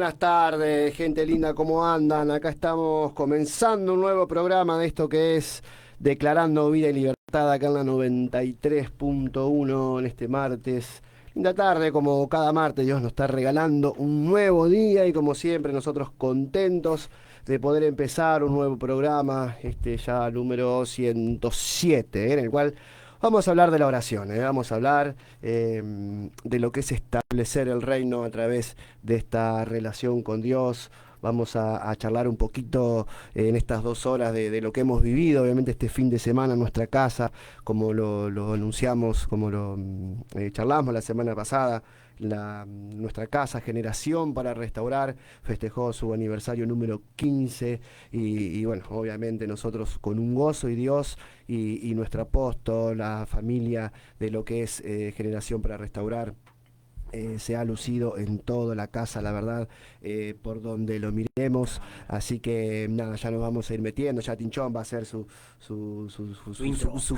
buenas tardes, gente linda, ¿cómo andan? Acá estamos comenzando un nuevo programa de esto que es Declarando Vida y Libertad, acá en la 93.1 en este martes. Linda tarde, como cada martes Dios nos está regalando un nuevo día y como siempre nosotros contentos de poder empezar un nuevo programa, este ya número 107, en el cual vamos a hablar de la oración, vamos a hablar de lo que es establecer el reino a través de esta relación con Dios. Vamos a charlar un poquito en estas 2 horas de lo que hemos vivido, obviamente este fin de semana en nuestra casa, como lo anunciamos, como lo charlamos la semana pasada. Nuestra casa Generación para Restaurar festejó su aniversario número 15 y bueno, obviamente nosotros con un gozo y Dios y nuestro apóstol, la familia de lo que es Generación para Restaurar, se ha lucido en toda la casa, la verdad, por donde lo miremos. Así que nada, ya nos vamos a ir metiendo. Ya Tinchón va a hacer su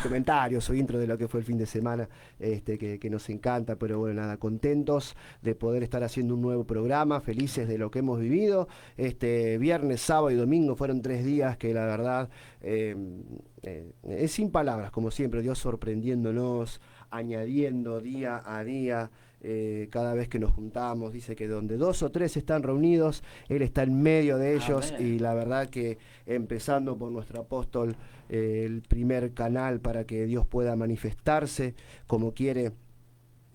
comentario, su intro de lo que fue el fin de semana, que nos encanta. Pero bueno, nada, contentos de poder estar haciendo un nuevo programa, felices de lo que hemos vivido. Este viernes, sábado y domingo fueron 3 días que la verdad es sin palabras, como siempre, Dios sorprendiéndonos, añadiendo día a día. Cada vez que nos juntamos, dice que donde 2 o 3 están reunidos, Él está en medio de ellos. Amén. Y la verdad que empezando por nuestro apóstol, el primer canal para que Dios pueda manifestarse como quiere.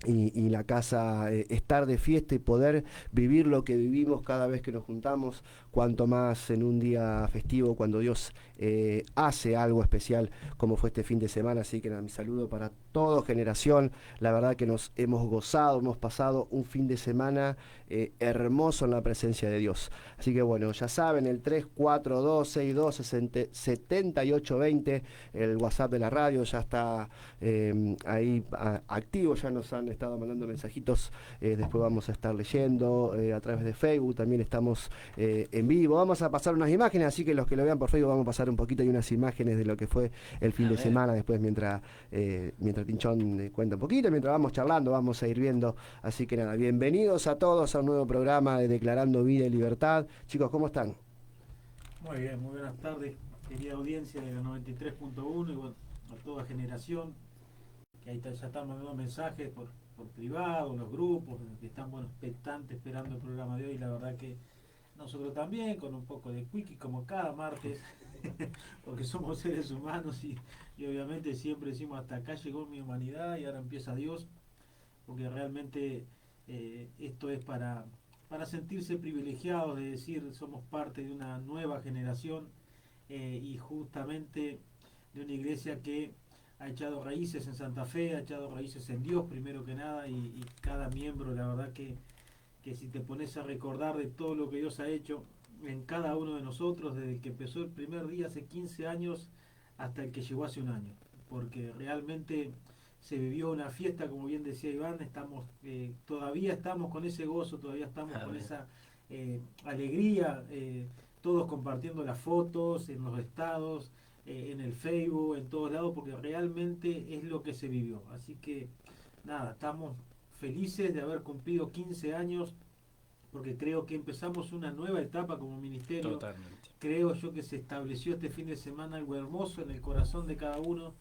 Y la casa, estar de fiesta y poder vivir lo que vivimos cada vez que nos juntamos, cuanto más en un día festivo, cuando Dios hace algo especial como fue este fin de semana. Así que nada, mi saludo para toda Generación. La verdad que nos hemos gozado, hemos pasado un fin de semana hermoso en la presencia de Dios. Así que bueno, ya saben, el 342-62-7820, el WhatsApp de la radio ya está ahí activo. Ya nos han estado mandando mensajitos, después vamos a estar leyendo a través de Facebook. También estamos en vivo, vamos a pasar unas imágenes, así que los que lo vean por Facebook vamos a pasar un poquito y unas imágenes de lo que fue el fin de Amén. semana. Después mientras Pinchón cuenta un poquito, mientras vamos charlando, vamos a ir viendo. Así que nada, bienvenidos a todos a un nuevo programa de Declarando Vida y Libertad. Chicos, ¿cómo están? Muy bien, muy buenas tardes, querida audiencia de la 93.1 y bueno, a toda Generación, que ahí ya están mandando mensajes por privado, los grupos, que están bueno, expectantes esperando el programa de hoy. La verdad que nosotros también, con un poco de quickie como cada martes, porque somos seres humanos y obviamente siempre decimos hasta acá llegó mi humanidad y ahora empieza Dios, porque realmente esto es para sentirse privilegiados, de decir somos parte de una nueva generación y justamente de una iglesia que ha echado raíces en Santa Fe, ha echado raíces en Dios primero que nada y cada miembro, la verdad que si te pones a recordar de todo lo que Dios ha hecho en cada uno de nosotros, desde que empezó el primer día hace 15 años hasta el que llegó hace un año, porque realmente se vivió una fiesta, como bien decía Iván. Todavía estamos con ese gozo, todavía estamos con Amén. esa alegría, todos compartiendo las fotos en los estados, en el Facebook, en todos lados, porque realmente es lo que se vivió. Así que nada, estamos felices de haber cumplido 15 años, porque creo que empezamos una nueva etapa como ministerio. Totalmente. Creo yo que se estableció este fin de semana algo hermoso en el corazón de cada uno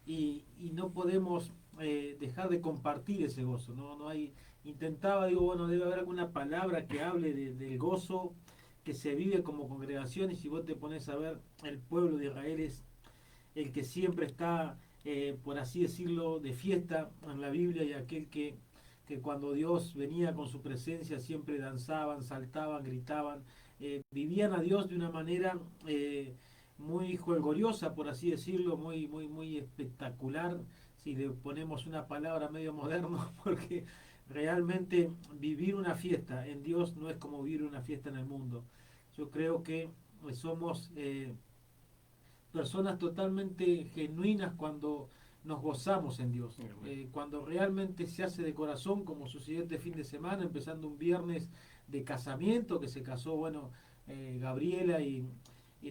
y no podemos dejar de compartir ese gozo. No hay, intentaba, digo, bueno, debe haber alguna palabra que hable del gozo que se vive como congregación. Y si vos te pones a ver, el pueblo de Israel es el que siempre está, por así decirlo, de fiesta en la Biblia, y aquel que cuando Dios venía con su presencia siempre danzaban, saltaban, gritaban, vivían a Dios de una manera muy jolgoriosa, por así decirlo, muy espectacular, si le ponemos una palabra medio moderno, porque realmente vivir una fiesta en Dios no es como vivir una fiesta en el mundo. Yo creo que somos personas totalmente genuinas cuando nos gozamos en Dios, cuando realmente se hace de corazón, como sucedió este fin de semana, empezando un viernes de casamiento, que se casó, bueno, Gabriela y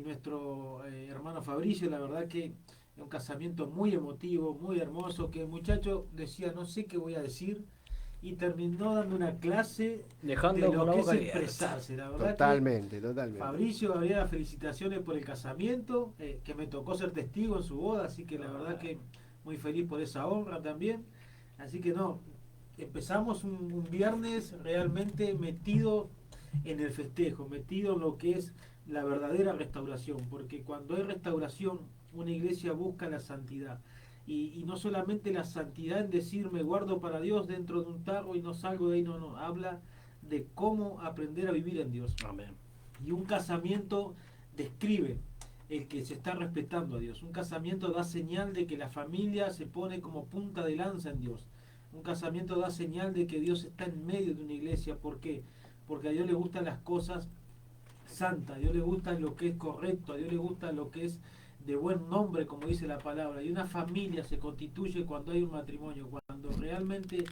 nuestro hermano Fabricio. La verdad que un casamiento muy emotivo, muy hermoso, que el muchacho decía, no sé qué voy a decir, y terminó dando una clase Dejando de lo con la que es boca abierta. expresarse. La verdad Totalmente, que totalmente. Fabricio, Gabriela, felicitaciones por el casamiento, que me tocó ser testigo en su boda, así que la verdad que muy feliz por esa honra también. Así que no, empezamos un viernes realmente metido en el festejo, metido en lo que es la verdadera restauración, porque cuando hay restauración, una iglesia busca la santidad. Y no solamente la santidad en decir me guardo para Dios dentro de un tarro y no salgo de ahí, no, no, habla de cómo aprender a vivir en Dios. Amén. Y un casamiento describe el que se está respetando a Dios. Un casamiento da señal de que la familia se pone como punta de lanza en Dios. Un casamiento da señal de que Dios está en medio de una iglesia. ¿Por qué? Porque a Dios le gustan las cosas santas, a Dios le gusta lo que es correcto, a Dios le gusta lo que es de buen nombre, como dice la palabra. Y una familia se constituye cuando hay un matrimonio, cuando realmente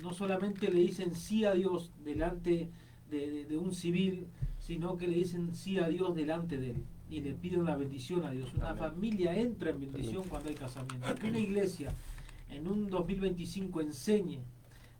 no solamente le dicen sí a Dios delante de un civil, sino que le dicen sí a Dios delante de él y le piden la bendición a Dios. Una familia entra en bendición cuando hay casamiento. Que una iglesia en un 2025 enseñe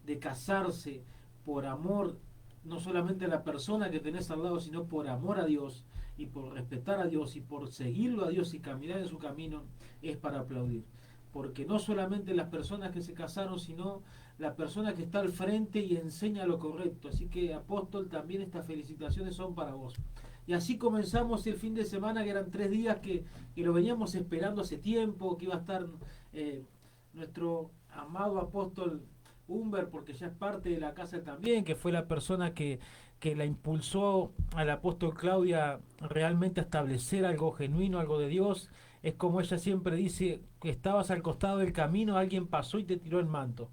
de casarse por amor, no solamente a la persona que tenés al lado, sino por amor a Dios y por respetar a Dios y por seguirlo a Dios y caminar en su camino, es para aplaudir. Porque no solamente las personas que se casaron, sino la persona que está al frente y enseña lo correcto. Así que, apóstol, también estas felicitaciones son para vos. Y así comenzamos el fin de semana, que eran 3 días que lo veníamos esperando hace tiempo, que iba a estar nuestro amado apóstol Humber, porque ya es parte de la casa también, que fue la persona que la impulsó al apóstol Claudia realmente a establecer algo genuino, algo de Dios. Es como ella siempre dice, que estabas al costado del camino, alguien pasó y te tiró el manto.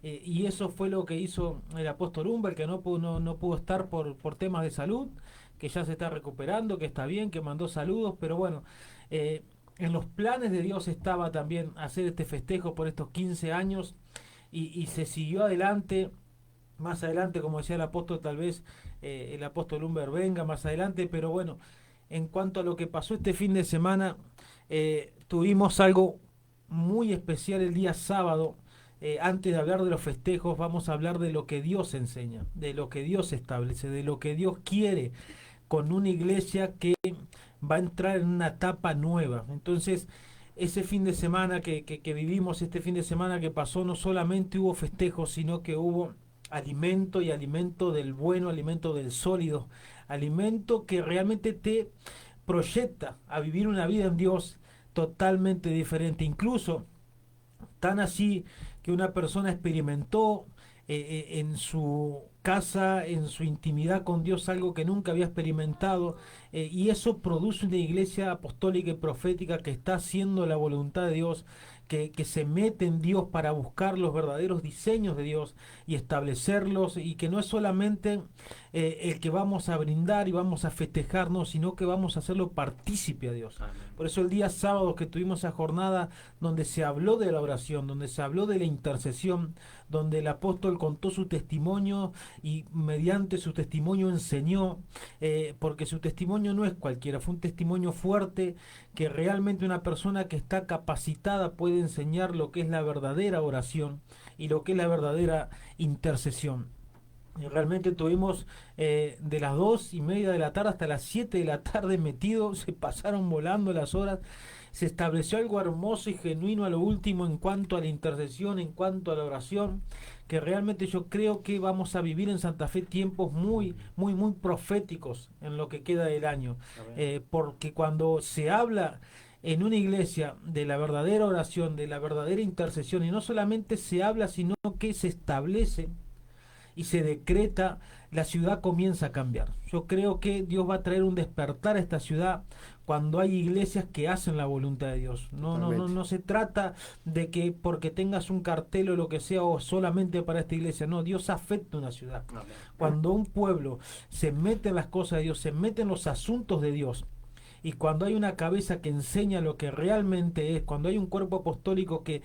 Y eso fue lo que hizo el apóstol Humber, que no pudo estar por temas de salud, que ya se está recuperando, que está bien, que mandó saludos, pero bueno, en los planes de Dios estaba también hacer este festejo por estos 15 años y se siguió adelante. Más adelante, como decía el apóstol, tal vez el apóstol Humber venga más adelante, pero bueno, en cuanto a lo que pasó este fin de semana, tuvimos algo muy especial el día sábado. Antes de hablar de los festejos, vamos a hablar de lo que Dios enseña, de lo que Dios establece, de lo que Dios quiere con una iglesia que va a entrar en una etapa nueva. Entonces, ese fin de semana que vivimos, este fin de semana que pasó, no solamente hubo festejos, sino que hubo alimento, y alimento del bueno, alimento del sólido, alimento que realmente te proyecta a vivir una vida en Dios totalmente diferente. Incluso tan así que una persona experimentó en su casa, en su intimidad con Dios, algo que nunca había experimentado, y eso produce una iglesia apostólica y profética que está haciendo la voluntad de Dios, que se mete en Dios para buscar los verdaderos diseños de Dios y establecerlos, y que no es solamente el que vamos a brindar y vamos a festejarnos, sino que vamos a hacerlo partícipe a Dios. Amén. Por eso el día sábado que tuvimos esa jornada donde se habló de la oración, donde se habló de la intercesión, donde el apóstol contó su testimonio y mediante su testimonio enseñó, porque su testimonio no es cualquiera, fue un testimonio fuerte, que realmente una persona que está capacitada puede enseñar lo que es la verdadera oración y lo que es la verdadera intercesión. Y realmente tuvimos de las 2:30 de la tarde hasta las 7 de la tarde metidos, se pasaron volando las horas, se estableció algo hermoso y genuino a lo último en cuanto a la intercesión, en cuanto a la oración, que realmente yo creo que vamos a vivir en Santa Fe tiempos muy, muy, muy proféticos en lo que queda del año, porque cuando se habla en una iglesia de la verdadera oración, de la verdadera intercesión, y no solamente se habla, sino que se establece y se decreta, la ciudad comienza a cambiar. Yo creo que Dios va a traer un despertar a esta ciudad cuando hay iglesias que hacen la voluntad de Dios. No se trata de que porque tengas un cartel o lo que sea o solamente para esta iglesia. No, Dios afecta una ciudad. Amén. Cuando un pueblo se mete en las cosas de Dios, se mete en los asuntos de Dios, y cuando hay una cabeza que enseña lo que realmente es, cuando hay un cuerpo apostólico que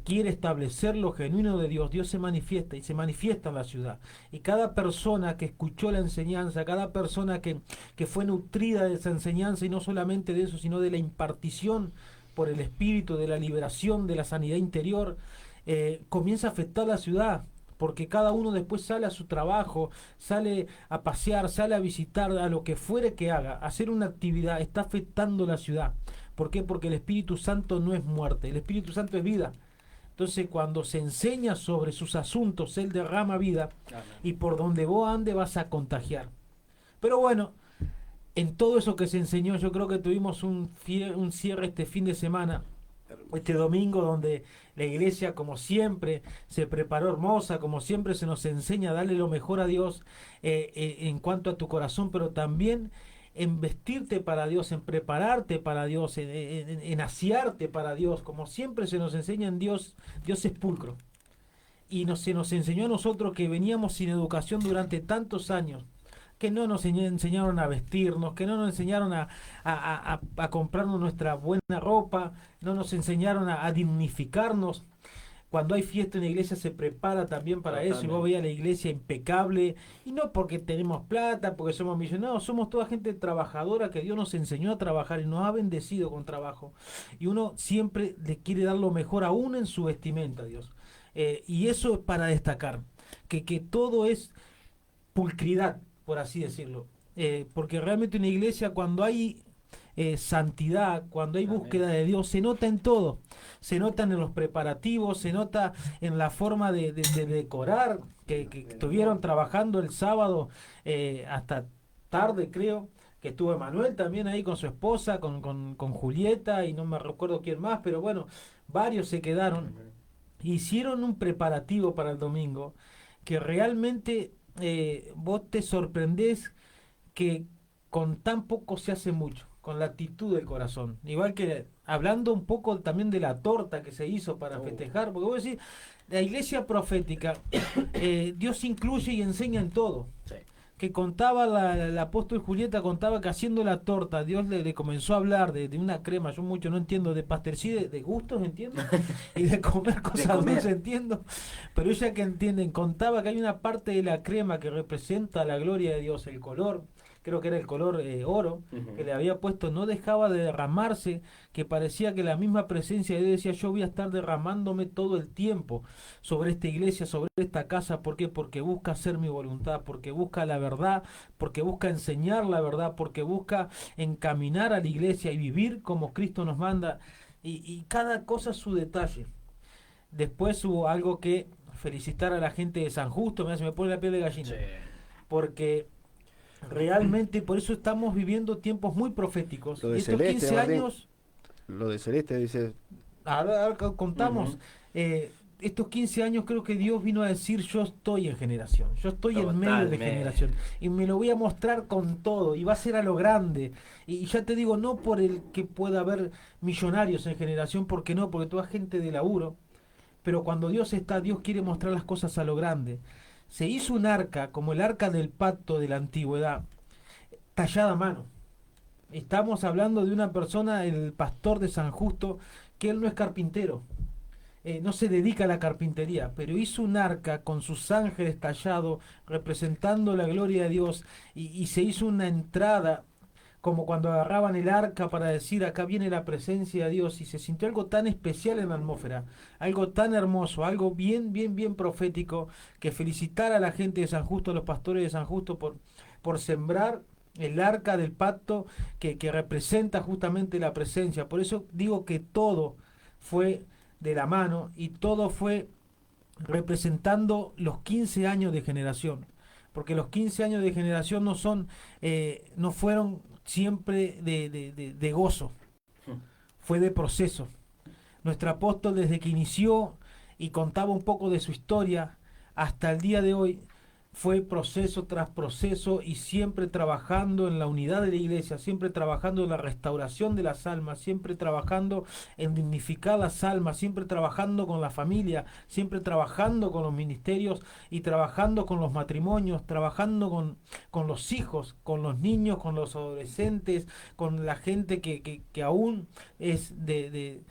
quiere establecer lo genuino de Dios, Dios se manifiesta, y se manifiesta en la ciudad. Y cada persona que escuchó la enseñanza, cada persona que fue nutrida de esa enseñanza, y no solamente de eso, sino de la impartición por el Espíritu, de la liberación, de la sanidad interior, comienza a afectar la ciudad. porque cada uno después sale a su trabajo, sale a pasear, sale a visitar, a lo que fuere que haga, hacer una actividad, está afectando la ciudad. ¿Por qué? Porque el Espíritu Santo no es muerte, el Espíritu Santo es vida. Entonces, cuando se enseña sobre sus asuntos, Él derrama vida, y por donde vos andes vas a contagiar. Pero bueno, en todo eso que se enseñó, yo creo que tuvimos un cierre este fin de semana, este domingo, donde la iglesia, como siempre, se preparó hermosa, como siempre se nos enseña a darle lo mejor a Dios, en cuanto a tu corazón, pero también en vestirte para Dios, en prepararte para Dios, en asearte para Dios, como siempre se nos enseña en Dios. Dios es pulcro. Y se nos enseñó a nosotros, que veníamos sin educación durante tantos años, que no nos enseñaron a vestirnos, que no nos enseñaron a comprarnos nuestra buena ropa, no nos enseñaron a dignificarnos. Cuando hay fiesta en la iglesia se prepara también para eso, y vos veías la iglesia impecable, y no porque tenemos plata, porque somos millonarios, somos toda gente trabajadora, que Dios nos enseñó a trabajar y nos ha bendecido con trabajo, y uno siempre le quiere dar lo mejor aún en su vestimenta, Dios. Y eso es para destacar, que todo es pulcridad, por así decirlo. Porque realmente una iglesia, cuando hay santidad, cuando hay búsqueda de Dios, se nota en todo. Se nota en los preparativos, se nota en la forma de decorar, que estuvieron trabajando el sábado hasta tarde, creo, que estuvo Emanuel también ahí con su esposa, con Julieta, y no me recuerdo quién más, pero bueno, varios se quedaron. Hicieron un preparativo para el domingo, que realmente vos te sorprendés, que con tan poco se hace mucho, con la actitud del corazón. Igual que hablando un poco también de la torta que se hizo para festejar, porque vos decís, la iglesia profética, Dios incluye y enseña en todo. Sí. Que contaba la apóstol Julieta, contaba que haciendo la torta, Dios le comenzó a hablar de una crema. Yo mucho no entiendo de pastel, sí de gustos entiendo, y de comer cosas dulces entiendo, pero ella, que entienden, contaba que hay una parte de la crema que representa la gloria de Dios, el color, creo que era el color oro, que le había puesto, no dejaba de derramarse, que parecía que la misma presencia de Dios decía: yo voy a estar derramándome todo el tiempo sobre esta iglesia, sobre esta casa. ¿Por qué? Porque busca hacer mi voluntad, porque busca la verdad, porque busca enseñar la verdad, porque busca encaminar a la iglesia y vivir como Cristo nos manda, y cada cosa su detalle. Después hubo algo que felicitar a la gente de San Justo, se me pone la piel de gallina, porque realmente por eso estamos viviendo tiempos muy proféticos. Lo de Y estos Celeste, 15 Martín. años, Lo de Celeste dice. ahora contamos, estos 15 años creo que Dios vino a decir: yo estoy en generación, yo estoy en medio de generación, y me lo voy a mostrar con todo, y va a ser a lo grande. Y ya te digo, no por el que pueda haber millonarios en generación, porque no, porque toda gente de laburo, pero cuando Dios está, Dios quiere mostrar las cosas a lo grande. Se hizo un arca, como el arca del pacto de la antigüedad, tallada a mano. Estamos hablando de una persona, el pastor de San Justo, que él no es carpintero, no se dedica a la carpintería, pero hizo un arca con sus ángeles tallados, representando la gloria de Dios, y se hizo una entrada, como cuando agarraban el arca para decir: acá viene la presencia de Dios, y se sintió algo tan especial en la atmósfera, algo tan hermoso, algo bien, bien, bien profético, que felicitar a la gente de San Justo, a los pastores de San Justo, por sembrar el arca del pacto, que representa justamente la presencia. Por eso digo que todo fue de la mano, y todo fue representando los 15 años de generación, porque los 15 años de generación no fueron siempre de gozo, fue de proceso. Nuestro apóstol, desde que inició y contaba un poco de su historia hasta el día de hoy, fue proceso tras proceso, y siempre trabajando en la unidad de la iglesia, siempre trabajando en la restauración de las almas, siempre trabajando en dignificar las almas, siempre trabajando con la familia, siempre trabajando con los ministerios, y trabajando con los matrimonios, trabajando con los hijos, con los niños, con los adolescentes, con la gente que aún es de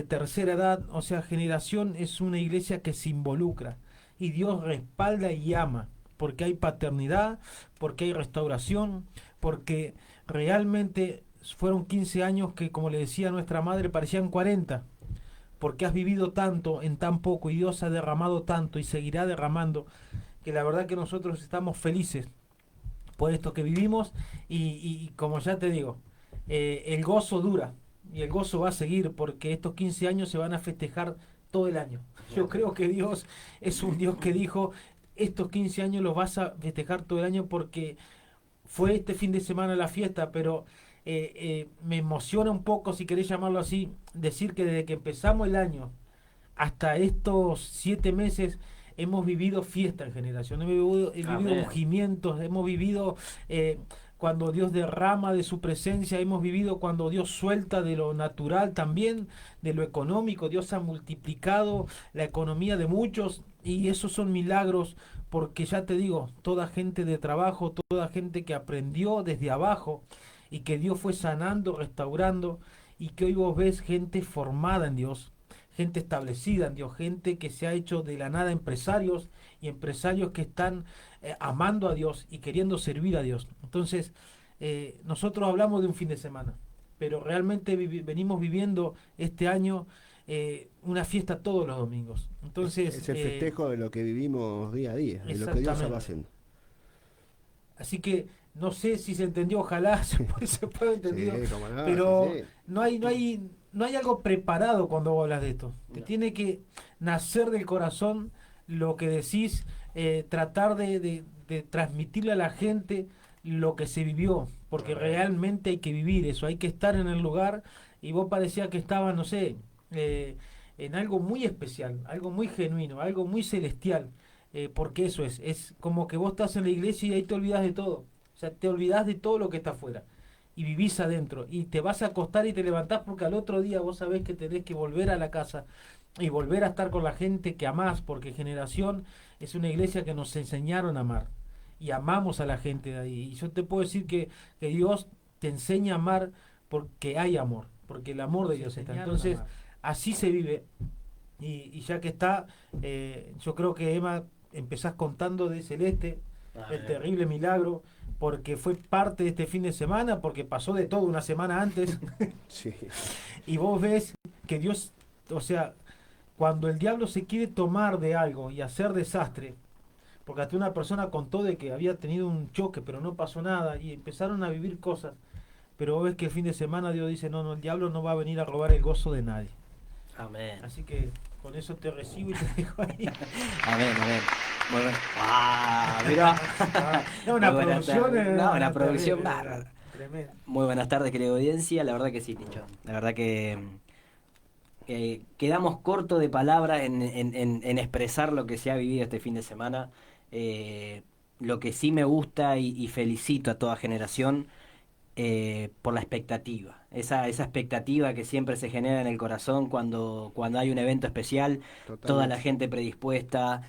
tercera edad. O sea, Generación es una iglesia que se involucra, y Dios respalda y ama, porque hay paternidad, porque hay restauración, porque realmente fueron 15 años que, como le decía nuestra madre, parecían 40, porque has vivido tanto en tan poco y Dios ha derramado tanto y seguirá derramando, que la verdad que nosotros estamos felices por esto que vivimos y como ya te digo, el gozo dura y el gozo va a seguir porque estos 15 años se van a festejar todo el año. Yo creo que Dios es un Dios que dijo, estos 15 años los vas a festejar todo el año porque fue este fin de semana la fiesta, pero me emociona un poco, si querés llamarlo así, decir que desde que empezamos el año hasta estos 7 meses hemos vivido fiesta en generación, hemos vivido ungimientos, hemos vivido cuando Dios derrama de su presencia, hemos vivido cuando Dios suelta de lo natural también, de lo económico, Dios ha multiplicado la economía de muchos y esos son milagros porque ya te digo, toda gente de trabajo, toda gente que aprendió desde abajo y que Dios fue sanando, restaurando y que hoy vos ves gente formada en Dios, gente establecida en Dios, gente que se ha hecho de la nada empresarios y empresarios que están amando a Dios y queriendo servir a Dios. Entonces, nosotros hablamos de un fin de semana, pero realmente venimos viviendo este año una fiesta todos los domingos. Entonces, es el festejo de lo que vivimos día a día, de lo que Dios va haciendo. Así que no sé si se entendió, ojalá se pueda entender, sí, no, pero sí. no hay algo preparado cuando vos hablas de esto. Te tiene que nacer del corazón lo que decís, tratar de transmitirle a la gente lo que se vivió, porque realmente hay que vivir eso, hay que estar en el lugar y vos parecía que estabas, no sé, en algo muy especial, algo muy genuino, algo muy celestial, porque eso es como que vos estás en la iglesia y ahí te olvidas de todo, o sea, te olvidas de todo lo que está afuera y vivís adentro y te vas a acostar y te levantás porque al otro día vos sabés que tenés que volver a la casa y volver a estar con la gente que amás, porque Generación es una iglesia que nos enseñaron a amar y amamos a la gente de ahí. Y yo te puedo decir que Dios te enseña a amar porque hay amor, porque el amor de Dios está. Entonces, así se vive. Y ya que está, yo creo que Emma, empezás contando de Celeste, el terrible milagro, porque fue parte de este fin de semana, porque pasó de todo una semana antes. Sí. Y vos ves que Dios, o sea, cuando el diablo se quiere tomar de algo y hacer desastre, porque hasta una persona contó de que había tenido un choque, pero no pasó nada, y empezaron a vivir cosas, pero vos ves que el fin de semana Dios dice, no, el diablo no va a venir a robar el gozo de nadie. Amén. Así que con eso te recibo y te dejo ahí. Amén, amén. Muy bueno. ¡Ah! Mirá. No, una producción. Una producción bárbara. Tremendo. Muy buenas tardes, querida audiencia. La verdad que sí, Tincho. La verdad que quedamos cortos de palabras en expresar lo que se ha vivido este fin de semana. Lo que sí me gusta y felicito a toda Generación por la expectativa. Esa expectativa que siempre se genera en el corazón cuando hay un evento especial. Totalmente. Toda la gente predispuesta,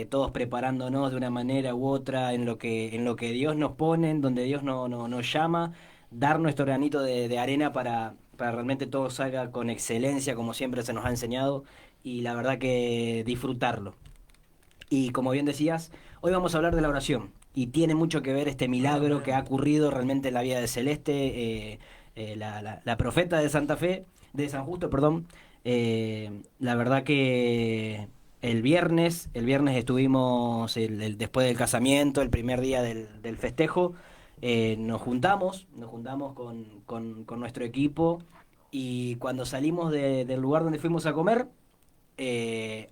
todos preparándonos de una manera u otra en lo que Dios nos pone, en donde Dios nos llama, dar nuestro granito de arena para realmente todo salga con excelencia, como siempre se nos ha enseñado, y la verdad que disfrutarlo. Y como bien decías, hoy vamos a hablar de la oración, y tiene mucho que ver este milagro que ha ocurrido realmente en la vida de Celeste, la profeta de Santa Fe, de San Justo, perdón. La verdad que el viernes estuvimos después del casamiento, el primer día del festejo. Nos juntamos con nuestro equipo, y cuando salimos del lugar donde fuimos a comer,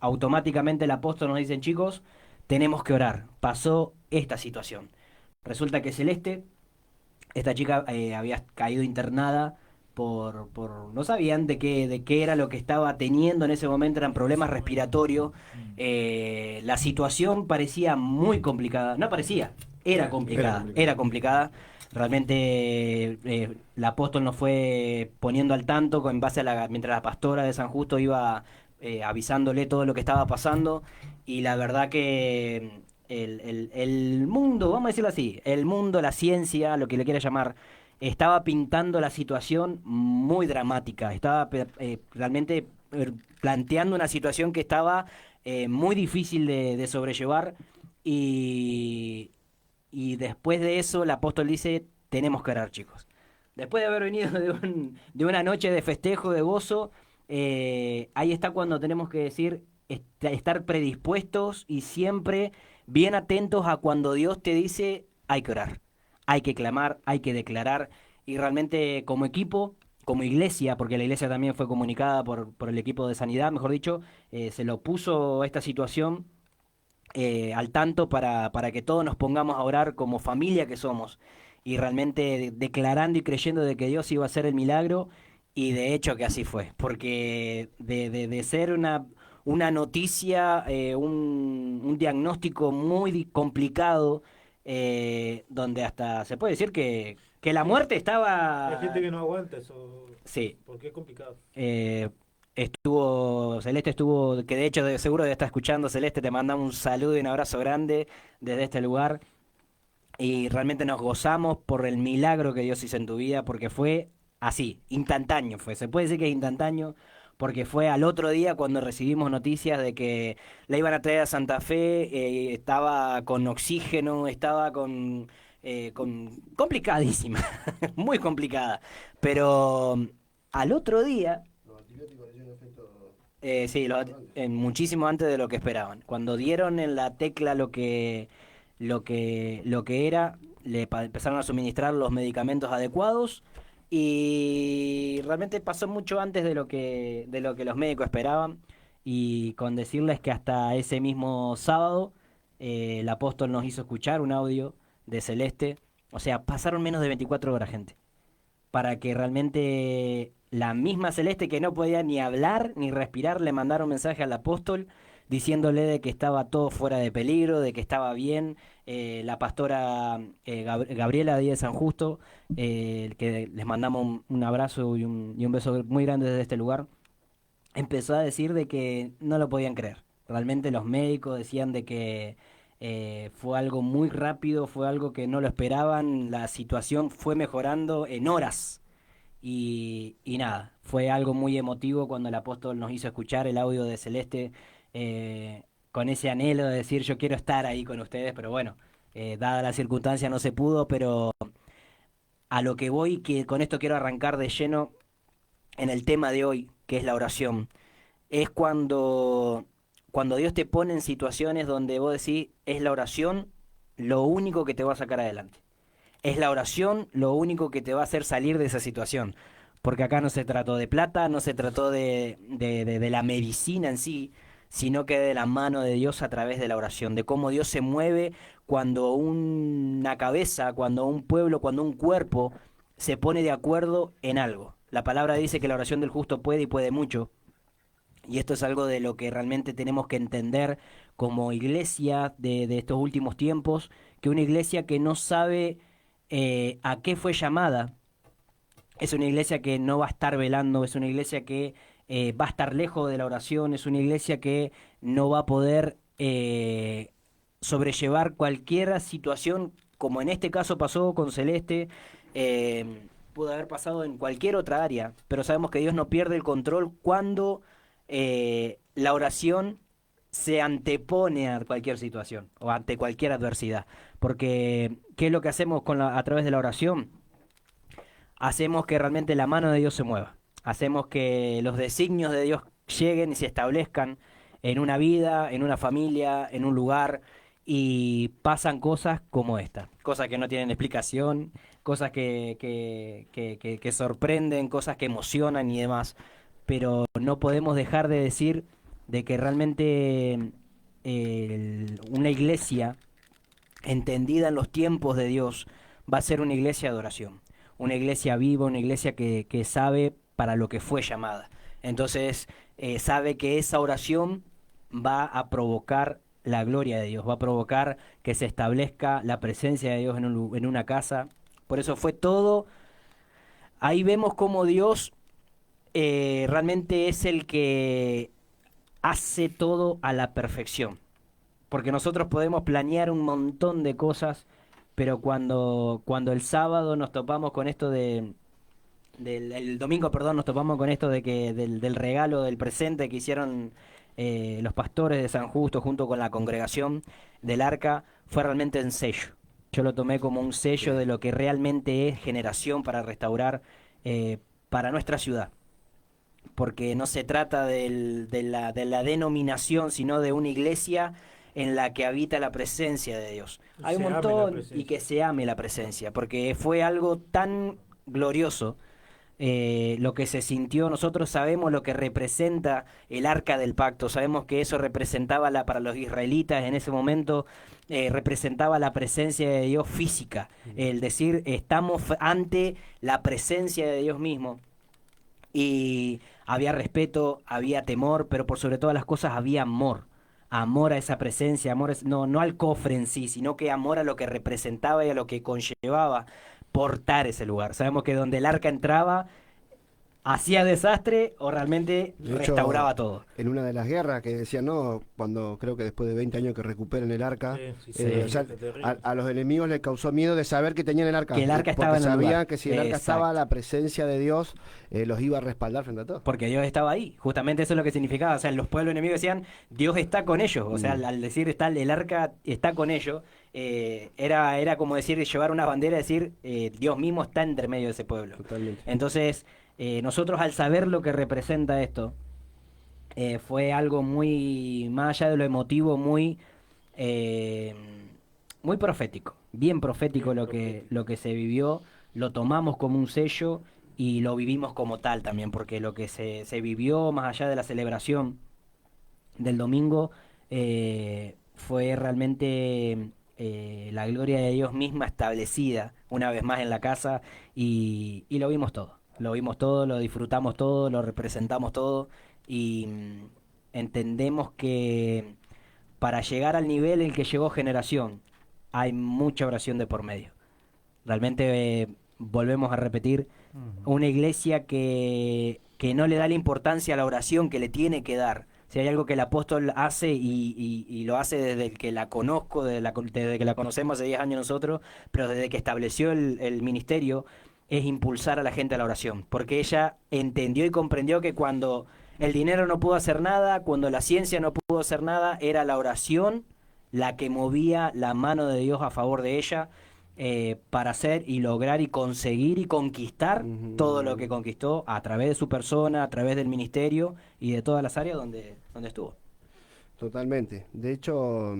automáticamente el apóstol nos dice: chicos, tenemos que orar, pasó esta situación. Resulta que Celeste, esta chica, había caído internada por no sabían de qué era lo que estaba teniendo en ese momento, eran problemas respiratorios. La situación parecía muy complicada, no parecía, era complicada. Realmente el apóstol nos fue poniendo al tanto en base a mientras la pastora de San Justo iba avisándole todo lo que estaba pasando, y la verdad que el mundo, vamos a decirlo así, el mundo, la ciencia, lo que le quiera llamar, estaba pintando la situación muy dramática, estaba realmente planteando una situación que estaba muy difícil de sobrellevar, y después de eso el apóstol dice: tenemos que orar, chicos. Después de haber venido de una noche de festejo, de gozo, ahí está cuando tenemos que decir, estar predispuestos y siempre bien atentos a cuando Dios te dice, hay que orar, hay que clamar, hay que declarar, y realmente como equipo, como iglesia, porque la iglesia también fue comunicada por el equipo de sanidad, mejor dicho, se lo puso esta situación al tanto para que todos nos pongamos a orar como familia que somos y realmente declarando y creyendo de que Dios iba a hacer el milagro y de hecho que así fue, porque de ser una noticia, un diagnóstico muy complicado, donde hasta se puede decir que la Sí. muerte Hay gente estaba... que no aguanta eso, Sí, porque es complicado. Celeste estuvo, que de hecho seguro debe estar escuchando. Celeste, te mandamos un saludo y un abrazo grande desde este lugar. Y realmente nos gozamos por el milagro que Dios hizo en tu vida, porque fue así, instantáneo fue. Se puede decir que es instantáneo, porque fue al otro día cuando recibimos noticias de que la iban a traer a Santa Fe, estaba con oxígeno, estaba complicadísima, muy complicada. Pero al otro día Los antibióticos hicieron efecto sí, muchísimo antes de lo que esperaban. Cuando dieron en la tecla lo que era, empezaron a suministrar los medicamentos adecuados y realmente pasó mucho antes de lo que los médicos esperaban. Y con decirles que hasta ese mismo sábado el apóstol nos hizo escuchar un audio de Celeste. O sea, pasaron menos de 24 horas, gente, para que realmente la misma Celeste, que no podía ni hablar ni respirar, le mandara un mensaje al apóstol diciéndole de que estaba todo fuera de peligro, de que estaba bien. La pastora Gabriela Díaz San Justo, que les mandamos un abrazo y un beso muy grande desde este lugar, empezó a decir de que no lo podían creer. Realmente los médicos decían de que fue algo muy rápido, fue algo que no lo esperaban, la situación fue mejorando en horas. Y nada, fue algo muy emotivo cuando el apóstol nos hizo escuchar el audio de Celeste, con ese anhelo de decir yo quiero estar ahí con ustedes, pero bueno, dada la circunstancia no se pudo, pero a lo que voy, que con esto quiero arrancar de lleno en el tema de hoy, que es la oración, es cuando Dios te pone en situaciones donde vos decís, es la oración lo único que te va a sacar adelante. Es la oración lo único que te va a hacer salir de esa situación. Porque acá no se trató de plata, no se trató de la medicina en sí, sino que de la mano de Dios a través de la oración, de cómo Dios se mueve cuando una cabeza, cuando un pueblo, cuando un cuerpo se pone de acuerdo en algo. La palabra dice que la oración del justo puede y puede mucho. Y esto es algo de lo que realmente tenemos que entender como iglesia de estos últimos tiempos, que una iglesia que no sabe a qué fue llamada, es una iglesia que no va a estar velando, es una iglesia que va a estar lejos de la oración, es una iglesia que no va a poder sobrellevar cualquier situación, como en este caso pasó con Celeste, pudo haber pasado en cualquier otra área, pero sabemos que Dios no pierde el control cuando la oración se antepone a cualquier situación o ante cualquier adversidad. Porque, ¿qué es lo que hacemos a través de la oración? Hacemos que realmente la mano de Dios se mueva. Hacemos que los designios de Dios lleguen y se establezcan en una vida, en una familia, en un lugar, y pasan cosas como esta. Cosas que no tienen explicación, cosas que sorprenden, cosas que emocionan y demás. Pero no podemos dejar de decir de que realmente una iglesia entendida en los tiempos de Dios va a ser una iglesia de oración, una iglesia viva, una iglesia que sabe para lo que fue llamada. Entonces, sabe que esa oración va a provocar la gloria de Dios, va a provocar que se establezca la presencia de Dios en una casa. Por eso fue todo. Ahí vemos cómo Dios realmente es el que hace todo a la perfección. Porque nosotros podemos planear un montón de cosas, pero cuando el sábado nos topamos con esto el domingo, perdón, nos topamos con esto de que del regalo del presente que hicieron los pastores de San Justo junto con la congregación del Arca, fue realmente un sello. Yo lo tomé como un sello de lo que realmente es generación para restaurar para nuestra ciudad. porque no se trata de la denominación, sino de una iglesia en la que habita la presencia de Dios. Hay un Se ame la montón, presencia. y que se ame la presencia, porque fue algo tan glorioso lo que se sintió. Nosotros sabemos lo que representa el arca del pacto, sabemos que eso representaba para los israelitas en ese momento, representaba la presencia de Dios física, el decir, estamos ante la presencia de Dios mismo. Y había respeto, había temor, pero por sobre todas las cosas había amor. Amor a esa presencia, amor no al cofre en sí, sino que amor a lo que representaba y a lo que conllevaba portar ese lugar. Sabemos que donde el arca entraba, hacía desastre o realmente De hecho, restauraba todo. en una de las guerras que decían, no, cuando creo que después de 20 años que recuperen el arca, Sí, o sea, terrible. a los enemigos les causó miedo de saber que tenían el arca. Que el arca porque estaba en el sabían lugar. que si el arca Exacto. estaba, la presencia de Dios los iba a respaldar frente a todos. Porque Dios estaba ahí, justamente eso es lo que significaba. O sea, los pueblos enemigos decían, Dios está con ellos. O sea, al decir el arca está con ellos, era como decir, llevar una bandera y decir, Dios mismo está entre medio de ese pueblo. Totalmente. Entonces, nosotros al saber lo que representa esto, fue algo muy, más allá de lo emotivo, eh, muy profético, bien profético Bien lo que se vivió, lo tomamos como un sello y lo vivimos como tal también, porque lo que se vivió más allá de la celebración del domingo fue realmente la gloria de Dios misma establecida una vez más en la casa y lo vimos todo. Lo vimos todo, lo disfrutamos todo, lo representamos todo y entendemos que para llegar al nivel en que llegó Generación hay mucha oración de por medio. Realmente volvemos a repetir, una iglesia que no le da la importancia a la oración que le tiene que dar. Si hay algo que el apóstol hace y lo hace desde que la conozco, desde que la conocemos hace 10 años nosotros, pero desde que estableció el ministerio, es impulsar a la gente a la oración. Porque ella entendió y comprendió que cuando el dinero no pudo hacer nada, cuando la ciencia no pudo hacer nada, era la oración la que movía la mano de Dios a favor de ella para hacer y lograr y conseguir y conquistar todo lo que conquistó a través de su persona, a través del ministerio y de todas las áreas donde estuvo. Totalmente. De hecho,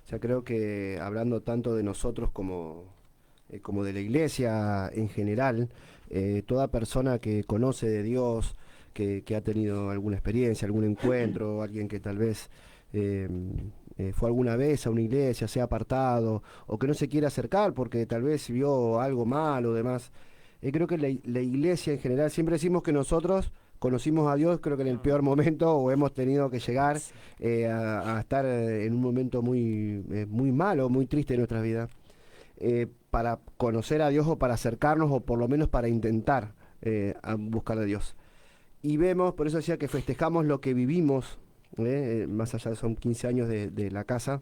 ya creo que hablando tanto de nosotros como de la iglesia en general, toda persona que conoce de Dios, que ha tenido alguna experiencia, algún encuentro, alguien que tal vez fue alguna vez a una iglesia, se ha apartado, o que no se quiere acercar porque tal vez vio algo mal o demás. Creo que la iglesia en general, siempre decimos que nosotros conocimos a Dios, creo que en el peor momento, o hemos tenido que llegar a estar en un momento muy malo, muy triste de nuestras vidas, para conocer a Dios o para acercarnos o por lo menos para intentar a buscar a Dios. Y vemos, por eso decía que festejamos lo que vivimos, más allá de son 15 años de la casa,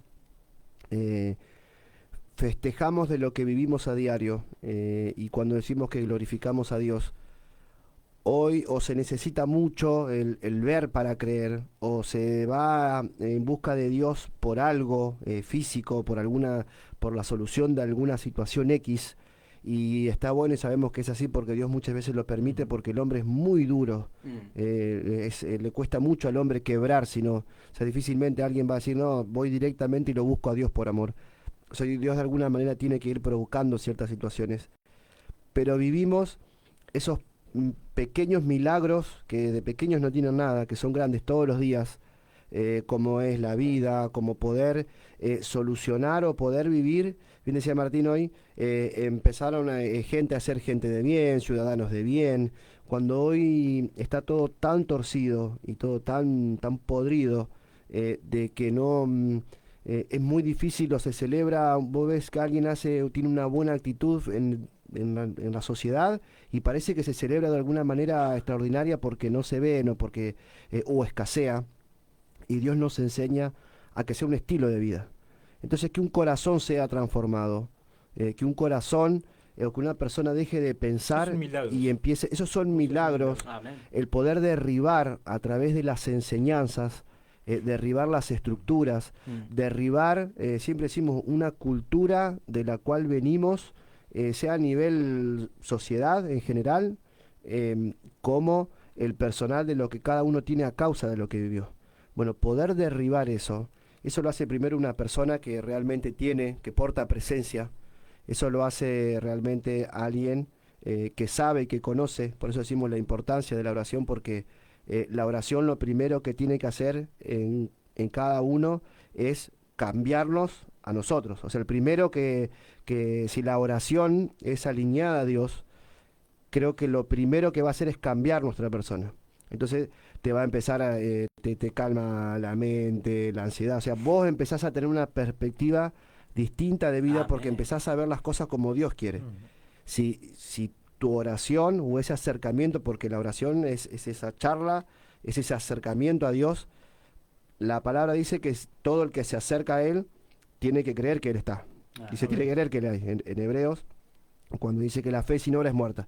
festejamos de lo que vivimos a diario, y cuando decimos que glorificamos a Dios, hoy o se necesita mucho el ver para creer, o se va en busca de Dios por algo físico, por la solución de alguna situación X, y está bueno y sabemos que es así porque Dios muchas veces lo permite, porque el hombre es muy duro, le cuesta mucho al hombre quebrar, o sea, difícilmente alguien va a decir, no, voy directamente y lo busco a Dios por amor. O sea, Dios de alguna manera tiene que ir provocando ciertas situaciones, pero vivimos esos pequeños milagros que de pequeños no tienen nada, que son grandes todos los días, como es la vida, como poder solucionar o poder vivir. Bien decía Martín hoy, empezaron gente a ser gente de bien, ciudadanos de bien, cuando hoy está todo tan torcido y todo tan podrido, de que no es muy difícil o se celebra. Vos ves que alguien tiene una buena actitud en la sociedad y parece que se celebra de alguna manera extraordinaria porque no se ve, no porque o escasea, y Dios nos enseña a que sea un estilo de vida. Entonces, que un corazón sea transformado, que un corazón o que una persona deje de pensar y empiece, esos son milagros, el poder derribar a través de las enseñanzas, derribar las estructuras, derribar, siempre decimos, una cultura de la cual venimos, sea a nivel sociedad en general, como el personal de lo que cada uno tiene a causa de lo que vivió. Bueno, poder derribar eso lo hace primero una persona que realmente tiene, que porta presencia. Eso lo hace realmente alguien que sabe y que conoce. Por eso decimos la importancia de la oración, porque la oración lo primero que tiene que hacer en cada uno es cambiarnos a nosotros. O sea, el primero que si la oración es alineada a Dios, creo que lo primero que va a hacer es cambiar nuestra persona. Entonces te va a empezar te calma la mente, la ansiedad. O sea, vos empezás a tener una perspectiva distinta de vida porque empezás a ver las cosas como Dios quiere. Si tu oración o ese acercamiento, porque la oración es esa charla, es ese acercamiento a Dios, la palabra dice que todo el que se acerca a Él tiene que creer que Él está. Dice, tiene que creer que Él hay. En Hebreos, cuando dice que la fe sin obra es muerta.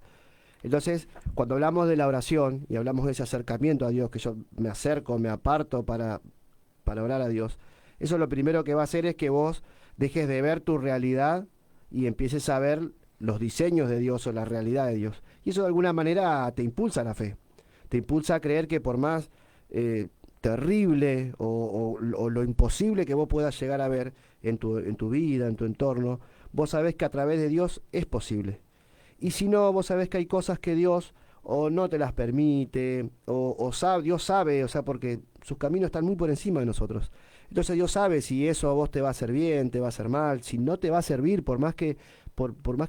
Entonces, cuando hablamos de la oración y hablamos de ese acercamiento a Dios, que yo me acerco, me aparto para orar a Dios, eso lo primero que va a hacer es que vos dejes de ver tu realidad y empieces a ver los diseños de Dios o la realidad de Dios. Y eso de alguna manera te impulsa a la fe, te impulsa a creer que por más terrible o lo imposible que vos puedas llegar a ver en tu vida, en tu entorno, vos sabés que a través de Dios es posible. Y si no, vos sabés que hay cosas que Dios o no te las permite, Dios sabe, o sea, porque sus caminos están muy por encima de nosotros. Entonces Dios sabe si eso a vos te va a hacer bien, te va a hacer mal, si no te va a servir, por más que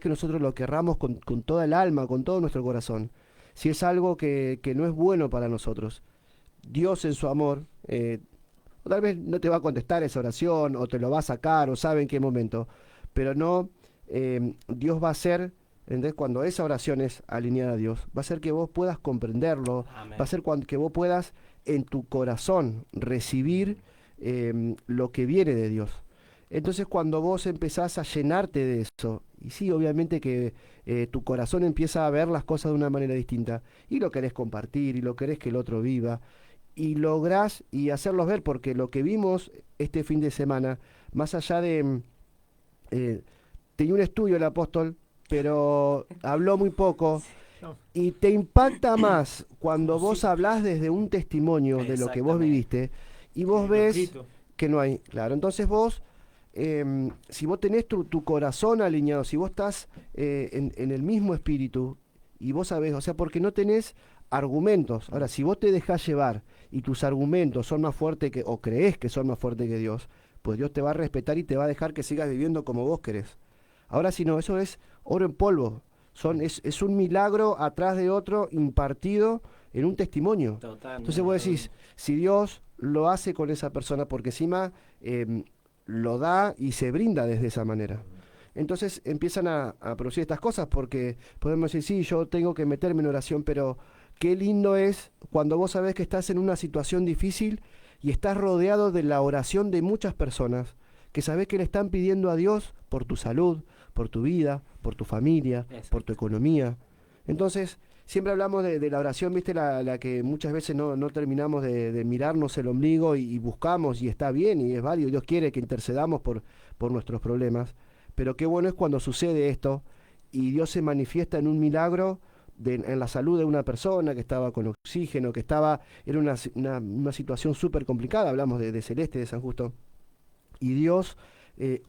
nosotros lo querramos con toda el alma, con todo nuestro corazón. Si es algo que no es bueno para nosotros, Dios en su amor, o tal vez no te va a contestar esa oración, o te lo va a sacar, o sabe en qué momento, pero no, Dios va a hacer. Entonces, cuando esa oración es alineada a Dios, va a ser que vos puedas comprenderlo. Amén. Va a ser que vos puedas en tu corazón recibir lo que viene de Dios. Entonces, cuando vos empezás a llenarte de eso, y sí, obviamente que tu corazón empieza a ver las cosas de una manera distinta, y lo querés compartir, y lo querés que el otro viva, y lográs y hacerlos ver, porque lo que vimos este fin de semana, más allá de... tenía un estudio el apóstol, pero habló muy poco, y te impacta más cuando vos hablás desde un testimonio de lo que vos viviste, y vos ves que no hay, claro, entonces vos, si vos tenés tu corazón alineado, si vos estás en el mismo espíritu, y vos sabés, o sea, porque no tenés argumentos. Ahora, si vos te dejás llevar, y tus argumentos son más fuertes o creés que son más fuertes que Dios, pues Dios te va a respetar y te va a dejar que sigas viviendo como vos querés. Ahora, si no, eso es oro en polvo. Es un milagro atrás de otro impartido en un testimonio. Totalmente. Entonces vos decís, si Dios lo hace con esa persona, porque encima lo da y se brinda desde esa manera. Entonces empiezan a producir estas cosas, porque podemos decir, sí, yo tengo que meterme en oración, pero qué lindo es cuando vos sabés que estás en una situación difícil y estás rodeado de la oración de muchas personas, que sabés que le están pidiendo a Dios por tu salud, por tu vida, por tu familia, por tu economía. Entonces, siempre hablamos de la oración, ¿viste? La que muchas veces no terminamos de mirarnos el ombligo y buscamos, y está bien y es válido. Dios quiere que intercedamos por nuestros problemas. Pero qué bueno es cuando sucede esto y Dios se manifiesta en un milagro en la salud de una persona que estaba con oxígeno, era una situación súper complicada. Hablamos de Celeste, de San Justo. Y Dios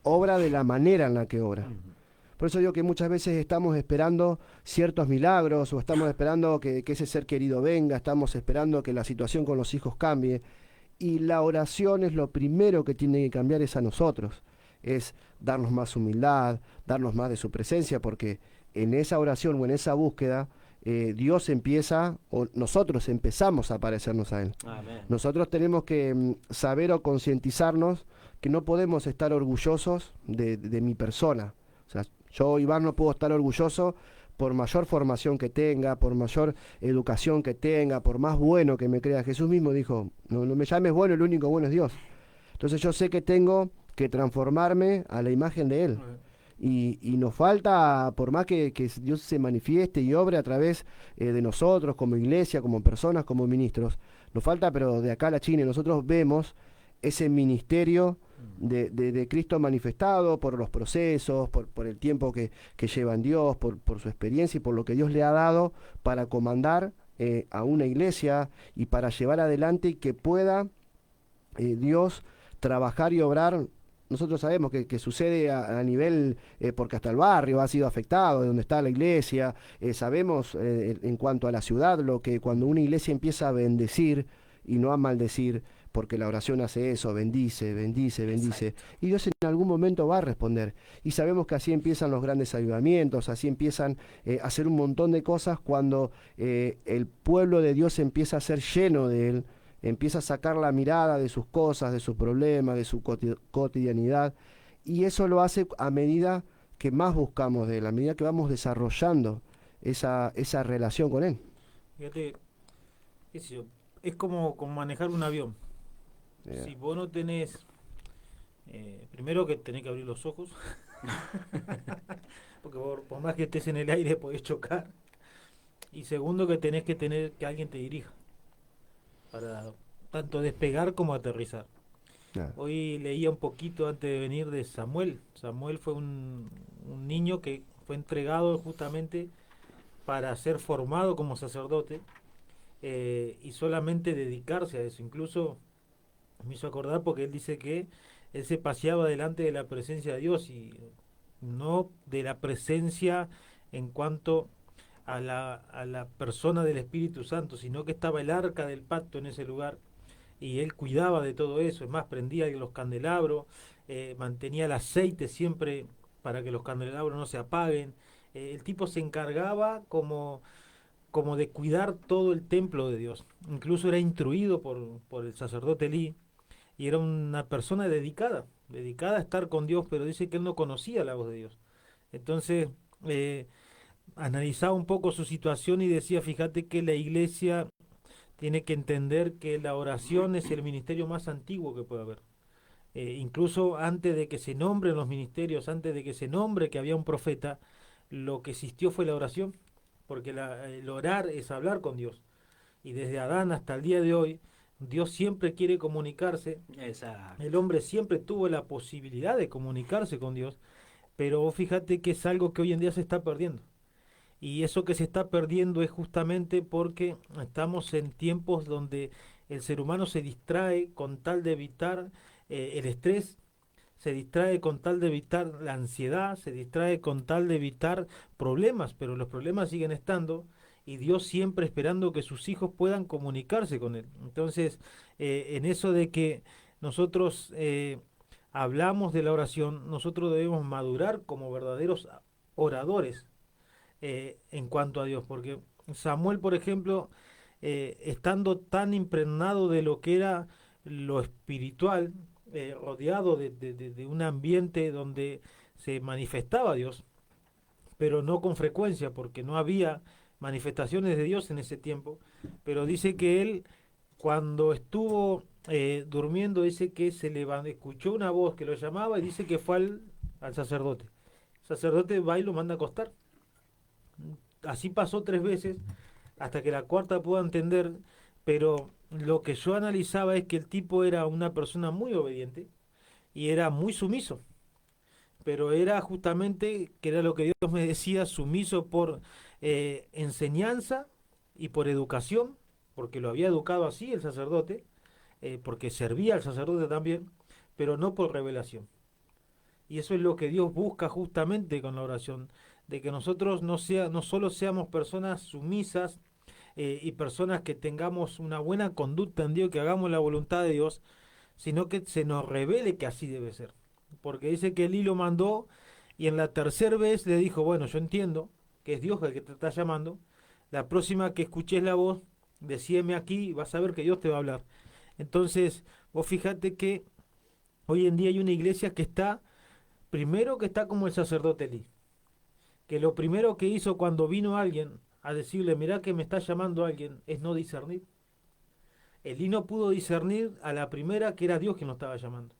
obra de la manera en la que obra. Por eso digo que muchas veces estamos esperando ciertos milagros, o estamos esperando que ese ser querido venga, estamos esperando que la situación con los hijos cambie, y la oración es lo primero que tiene que cambiar, es a nosotros, es darnos más humildad, darnos más de su presencia, porque en esa oración o en esa búsqueda Dios empieza, o nosotros empezamos a parecernos a Él. Amén. Nosotros tenemos que saber o concientizarnos que no podemos estar orgullosos de mi persona. O sea, yo, Iván, no puedo estar orgulloso por mayor formación que tenga, por mayor educación que tenga, por más bueno que me crea. Jesús mismo dijo, no me llames bueno, el único bueno es Dios. Entonces yo sé que tengo que transformarme a la imagen de Él. Y nos falta, por más que Dios se manifieste y obre a través de nosotros, como iglesia, como personas, como ministros, nos falta, pero de acá a la China, nosotros vemos ese ministerio de Cristo manifestado por los procesos, por el tiempo que lleva en Dios, por su experiencia y por lo que Dios le ha dado para comandar a una iglesia y para llevar adelante y que pueda Dios trabajar y obrar. Nosotros sabemos que sucede a nivel, porque hasta el barrio ha sido afectado, donde está la iglesia. Sabemos en cuanto a la ciudad, lo que cuando una iglesia empieza a bendecir y no a maldecir, porque la oración hace eso, bendice, bendice, bendice. Exacto. Y Dios en algún momento va a responder. Y sabemos que así empiezan los grandes avivamientos, así empiezan a hacer un montón de cosas cuando el pueblo de Dios empieza a ser lleno de Él, empieza a sacar la mirada de sus cosas, de sus problemas, de su cotidianidad, y eso lo hace a medida que más buscamos de Él, a medida que vamos desarrollando esa relación con Él. Fíjate, qué sé yo, es como manejar un avión. Si vos no tenés, primero que tenés que abrir los ojos, porque por más que estés en el aire podés chocar. Y segundo que tenés que tener que alguien te dirija para tanto despegar como aterrizar. Yeah. Hoy leía un poquito antes de venir de Samuel. Samuel fue un niño que fue entregado justamente para ser formado como sacerdote, y solamente dedicarse a eso. Incluso me hizo acordar porque él dice que él se paseaba delante de la presencia de Dios y no de la presencia en cuanto a la persona del Espíritu Santo, sino que estaba el arca del pacto en ese lugar y él cuidaba de todo eso. Es más, prendía los candelabros, mantenía el aceite siempre para que los candelabros no se apaguen. El tipo se encargaba como de cuidar todo el templo de Dios. Incluso era instruido por el sacerdote Elí y era una persona dedicada a estar con Dios, pero dice que él no conocía la voz de Dios. Entonces, analizaba un poco su situación y decía, fíjate que la iglesia tiene que entender que la oración es el ministerio más antiguo que puede haber. Incluso antes de que se nombren los ministerios, antes de que se nombre que había un profeta, lo que existió fue la oración, porque el orar es hablar con Dios. Y desde Adán hasta el día de hoy, Dios siempre quiere comunicarse. Exacto. El hombre siempre tuvo la posibilidad de comunicarse con Dios, pero fíjate que es algo que hoy en día se está perdiendo. Y eso que se está perdiendo es justamente porque estamos en tiempos donde el ser humano se distrae con tal de evitar el estrés, se distrae con tal de evitar la ansiedad, se distrae con tal de evitar problemas, pero los problemas siguen estando y Dios siempre esperando que sus hijos puedan comunicarse con Él. Entonces, en eso de que nosotros hablamos de la oración, nosotros debemos madurar como verdaderos oradores en cuanto a Dios, porque Samuel, por ejemplo, estando tan impregnado de lo que era lo espiritual, rodeado de un ambiente donde se manifestaba Dios, pero no con frecuencia, porque no había manifestaciones de Dios en ese tiempo, pero dice que él, cuando estuvo durmiendo, dice que se levantó, escuchó una voz que lo llamaba y dice que fue al sacerdote. El sacerdote va y lo manda a acostar. Así pasó 3 veces, hasta que la cuarta pudo entender, pero lo que yo analizaba es que el tipo era una persona muy obediente y era muy sumiso, pero era justamente, que era lo que Dios me decía, sumiso por enseñanza y por educación, porque lo había educado así el sacerdote, porque servía al sacerdote también, pero no por revelación. Y eso es lo que Dios busca justamente con la oración, de que nosotros no solo seamos personas sumisas y personas que tengamos una buena conducta en Dios, que hagamos la voluntad de Dios, sino que se nos revele que así debe ser. Porque dice que Elí lo mandó y en la tercera vez le dijo, bueno, yo entiendo que es Dios el que te está llamando, la próxima que escuches la voz, decídeme aquí y vas a ver que Dios te va a hablar. Entonces, vos fíjate que hoy en día hay una iglesia que está, primero que está como el sacerdote Elí, que lo primero que hizo cuando vino alguien a decirle, mirá que me está llamando alguien, es no discernir. Elí no pudo discernir a la primera que era Dios quien lo estaba llamando.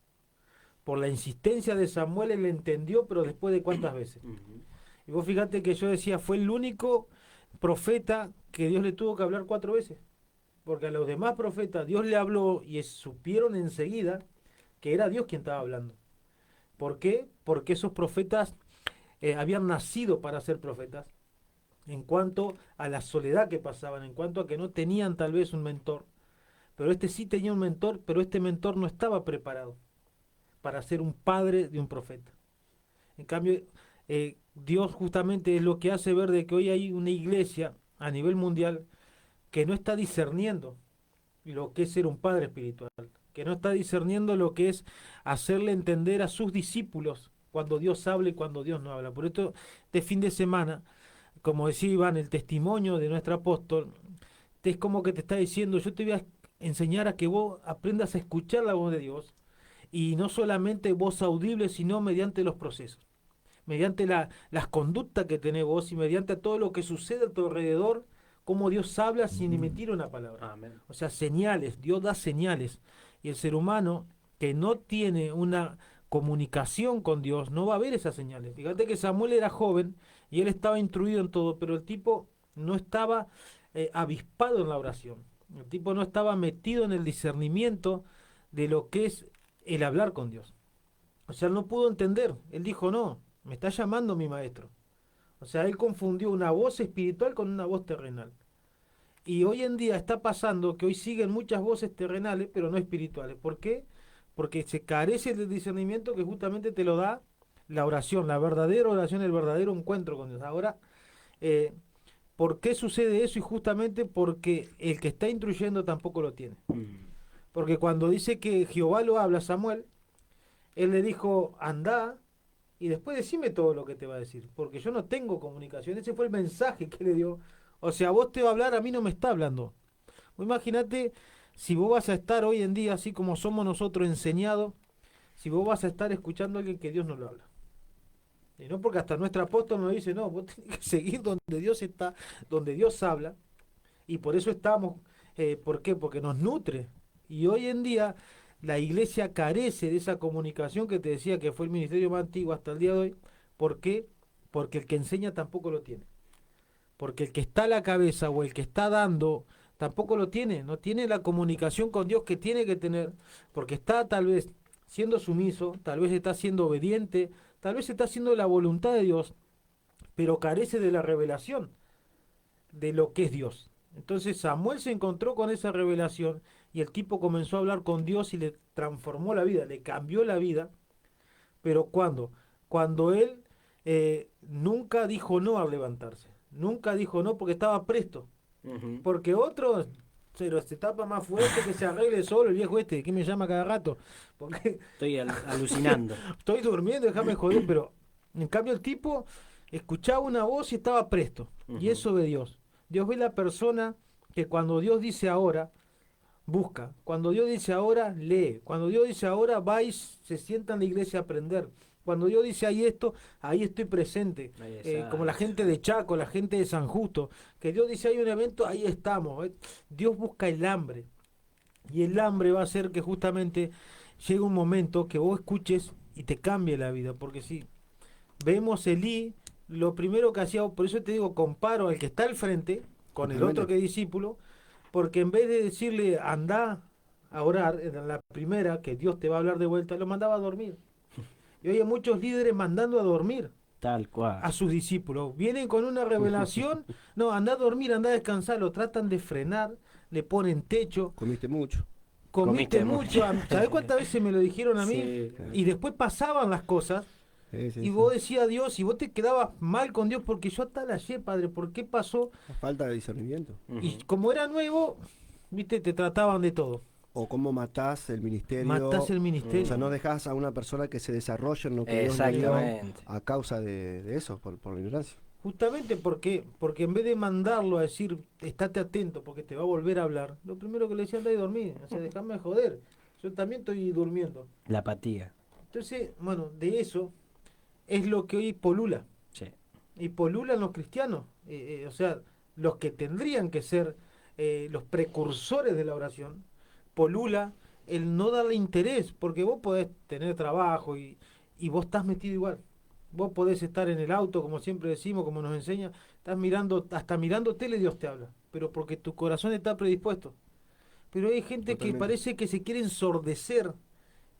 Por la insistencia de Samuel él entendió, pero después de cuántas veces. Y vos fíjate que yo decía, fue el único profeta que Dios le tuvo que hablar 4 veces. Porque a los demás profetas Dios le habló y supieron enseguida que era Dios quien estaba hablando. ¿Por qué? Porque esos profetas habían nacido para ser profetas, en cuanto a la soledad que pasaban, en cuanto a que no tenían tal vez un mentor. Pero este sí tenía un mentor, pero este mentor no estaba preparado para ser un padre de un profeta. En cambio, Dios justamente es lo que hace ver de que hoy hay una iglesia a nivel mundial que no está discerniendo lo que es ser un padre espiritual, que no está discerniendo lo que es hacerle entender a sus discípulos cuando Dios habla y cuando Dios no habla. Por esto, este fin de semana, como decía Iván, el testimonio de nuestro apóstol, es como que te está diciendo, yo te voy a enseñar a que vos aprendas a escuchar la voz de Dios, y no solamente voz audible, sino mediante los procesos, mediante las conductas que tenés vos y mediante todo lo que sucede a tu alrededor, cómo Dios habla sin emitir una palabra. Amén. O sea, señales, Dios da señales. Y el ser humano que no tiene una comunicación con Dios no va a ver esas señales. Fíjate que Samuel era joven y él estaba instruido en todo, pero el tipo no estaba avispado en la oración. El tipo no estaba metido en el discernimiento de lo que es el hablar con Dios. O sea, él no pudo entender. Él dijo, no, me está llamando mi maestro. O sea, él confundió una voz espiritual con una voz terrenal. Y hoy en día está pasando que hoy siguen muchas voces terrenales, pero no espirituales. ¿Por qué? Porque se carece del discernimiento que justamente te lo da la oración, la verdadera oración, el verdadero encuentro con Dios. Ahora, ¿por qué sucede eso? Y justamente porque el que está instruyendo tampoco lo tiene. Porque cuando dice que Jehová lo habla a Samuel, él le dijo, anda, y después decime todo lo que te va a decir, porque yo no tengo comunicación. Ese fue el mensaje que le dio. O sea, vos te va a hablar, a mí no me está hablando. Imagínate si vos vas a estar hoy en día, así como somos nosotros enseñados, si vos vas a estar escuchando a alguien que Dios no lo habla. Y no porque hasta nuestro apóstol nos dice, no, vos tenés que seguir donde Dios está, donde Dios habla, y por eso estamos, ¿por qué? Porque nos nutre. Y hoy en día la iglesia carece de esa comunicación que te decía que fue el ministerio más antiguo hasta el día de hoy. ¿Por qué? Porque el que enseña tampoco lo tiene. Porque el que está a la cabeza o el que está dando tampoco lo tiene. No tiene la comunicación con Dios que tiene que tener. Porque está tal vez siendo sumiso, tal vez está siendo obediente, tal vez está haciendo la voluntad de Dios, pero carece de la revelación de lo que es Dios. Entonces Samuel se encontró con esa revelación y el tipo comenzó a hablar con Dios y le transformó la vida, le cambió la vida. Pero ¿cuándo? Cuando él nunca dijo no al levantarse. Nunca dijo no porque estaba presto. Porque otros se tapa más fuerte, que se arregle solo el viejo este, que me llama cada rato. Porque Estoy alucinando. estoy durmiendo, déjame joder, pero en cambio el tipo escuchaba una voz y estaba presto. Y eso ve Dios. Dios ve la persona que cuando Dios dice ahora, busca. Cuando Dios dice ahora, lee. Cuando Dios dice ahora, va y se sienta en la iglesia a aprender. Cuando Dios dice ahí esto, ahí estoy presente. Como la gente de Chaco, la gente de San Justo. Que Dios dice hay un evento, ahí estamos. Dios busca el hambre. Y el hambre va a hacer que justamente llegue un momento que vos escuches y te cambie la vida. Porque si vemos Elí, lo primero que hacía, por eso te digo, comparo al que está al frente con el otro que es discípulo, porque en vez de decirle anda a orar, en la primera, que Dios te va a hablar de vuelta, lo mandaba a dormir. Y hoy hay muchos líderes mandando a dormir Tal cual. a sus discípulos. Vienen con una revelación, no, anda a dormir, anda a descansar, lo tratan de frenar, le ponen techo. Comiste mucho. Comiste mucho. ¿Sabés cuántas veces me lo dijeron a mí? Sí. Y después pasaban las cosas. Y vos decías a Dios, y vos te quedabas mal con Dios, porque yo hasta la ayer, padre, ¿por qué pasó? Falta de discernimiento. Y como era nuevo, viste, te trataban de todo. O cómo matás el ministerio. Matás el ministerio. O sea, no dejás a una persona que se desarrolle en lo que Dios le dio Exactamente. a causa de eso, por la ignorancia. Justamente porque en vez de mandarlo a decir, estate atento porque te va a volver a hablar, lo primero que le decían, anda y dormir, o sea, déjame joder, yo también estoy durmiendo. La apatía. Entonces, bueno, de eso es lo que hoy polula. Sí. Y polulan los cristianos, o sea, los que tendrían que ser los precursores de la oración, polula el no darle interés, porque vos podés tener trabajo y vos estás metido igual. Vos podés estar en el auto, como siempre decimos, como nos enseña, estás mirando, hasta mirando tele Dios te habla, pero porque tu corazón está predispuesto. Pero hay gente Totalmente. que parece que se quiere ensordecer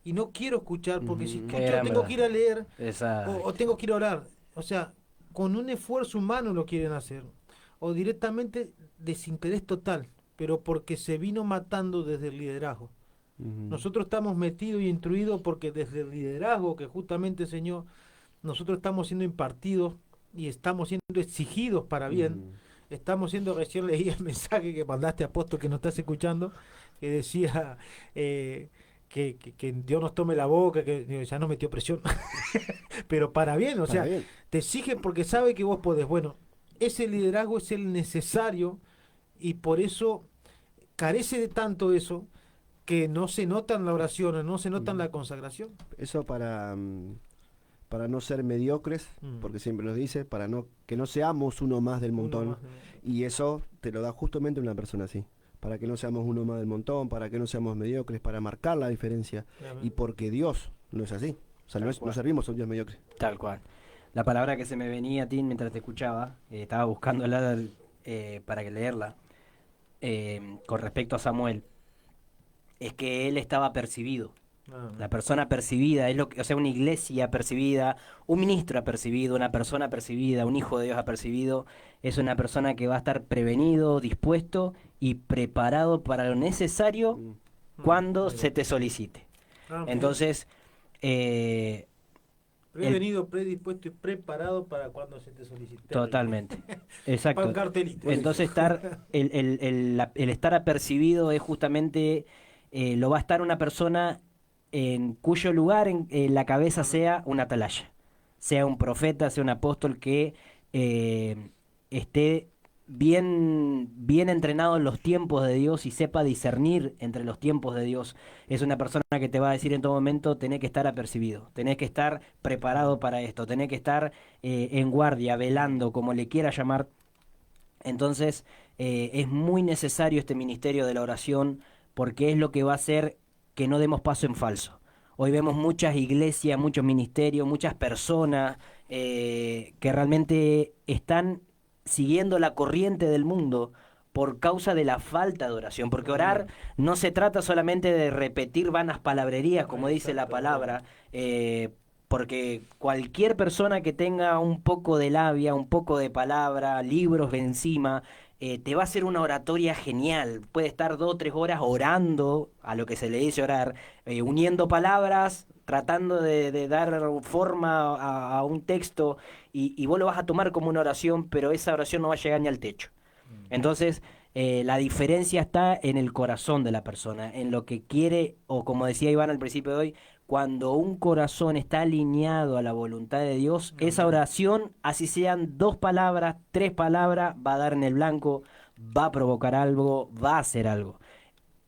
y no quiero escuchar, porque si escucho Era tengo verdad. que ir a leer Exacto. o tengo que ir a orar. O sea, con un esfuerzo humano lo quieren hacer. o directamente desinterés total, pero porque se vino matando desde el liderazgo. Nosotros estamos metidos y instruidos porque desde el liderazgo que justamente enseñó, nosotros estamos siendo impartidos y estamos siendo exigidos para bien. Estamos siendo, recién leí el mensaje que mandaste, apóstol, que nos estás escuchando, que decía que Dios nos tome la boca, que ya nos metió presión, pero para bien, o Para sea, bien. te exige porque sabe que vos podés. Bueno, ese liderazgo es el necesario y por eso carece de tanto eso que no se nota en la oración, no se nota en la consagración. Eso para no ser mediocres, porque siempre nos dice, que no seamos uno más del montón. Uno más de- Y eso te lo da justamente una persona así. Para que no seamos uno más del montón, para que no seamos mediocres, para marcar la diferencia. Y porque Dios no es así. O sea, no servimos a un Dios mediocre. Tal cual. La palabra que se me venía a ti mientras te escuchaba, estaba buscándola para que leerla, con respecto a Samuel, es que él estaba percibido. La persona percibida, es lo que, o sea, una iglesia percibida, un ministro apercibido, una persona apercibida, un hijo de Dios apercibido, es una persona que va a estar prevenido, dispuesto y preparado para lo necesario cuando se te solicite. Entonces, prevenido, predispuesto y preparado para cuando se te solicite. totalmente, exacto. Pan cartelito. Entonces el estar apercibido es justamente, lo va a estar una persona en cuyo lugar en la cabeza sea una atalaya, sea un profeta, sea un apóstol que esté bien entrenado en los tiempos de Dios y sepa discernir entre los tiempos de Dios. Es una persona que te va a decir en todo momento: tenés que estar apercibido, tenés que estar preparado para esto, tenés que estar en guardia, velando, como le quiera llamar. Entonces es muy necesario este ministerio de la oración, porque es lo que va a hacer que no demos paso en falso. Hoy vemos muchas iglesias, muchos ministerios, muchas personas que realmente están siguiendo la corriente del mundo por causa de la falta de oración, porque orar no se trata solamente de repetir vanas palabrerías, como dice la palabra, porque cualquier persona que tenga un poco de labia, un poco de palabra, libros encima, te va a hacer una oratoria genial. Puede estar 2 o 3 horas orando, a lo que se le dice orar, uniendo palabras, tratando de dar forma a un texto, y vos lo vas a tomar como una oración, pero esa oración no va a llegar ni al techo. Entonces, la diferencia está en el corazón de la persona, en lo que quiere, o como decía Iván al principio de hoy, cuando un corazón está alineado a la voluntad de Dios, esa oración, así sean 2 palabras, 3 palabras, va a dar en el blanco, va a provocar algo, va a hacer algo.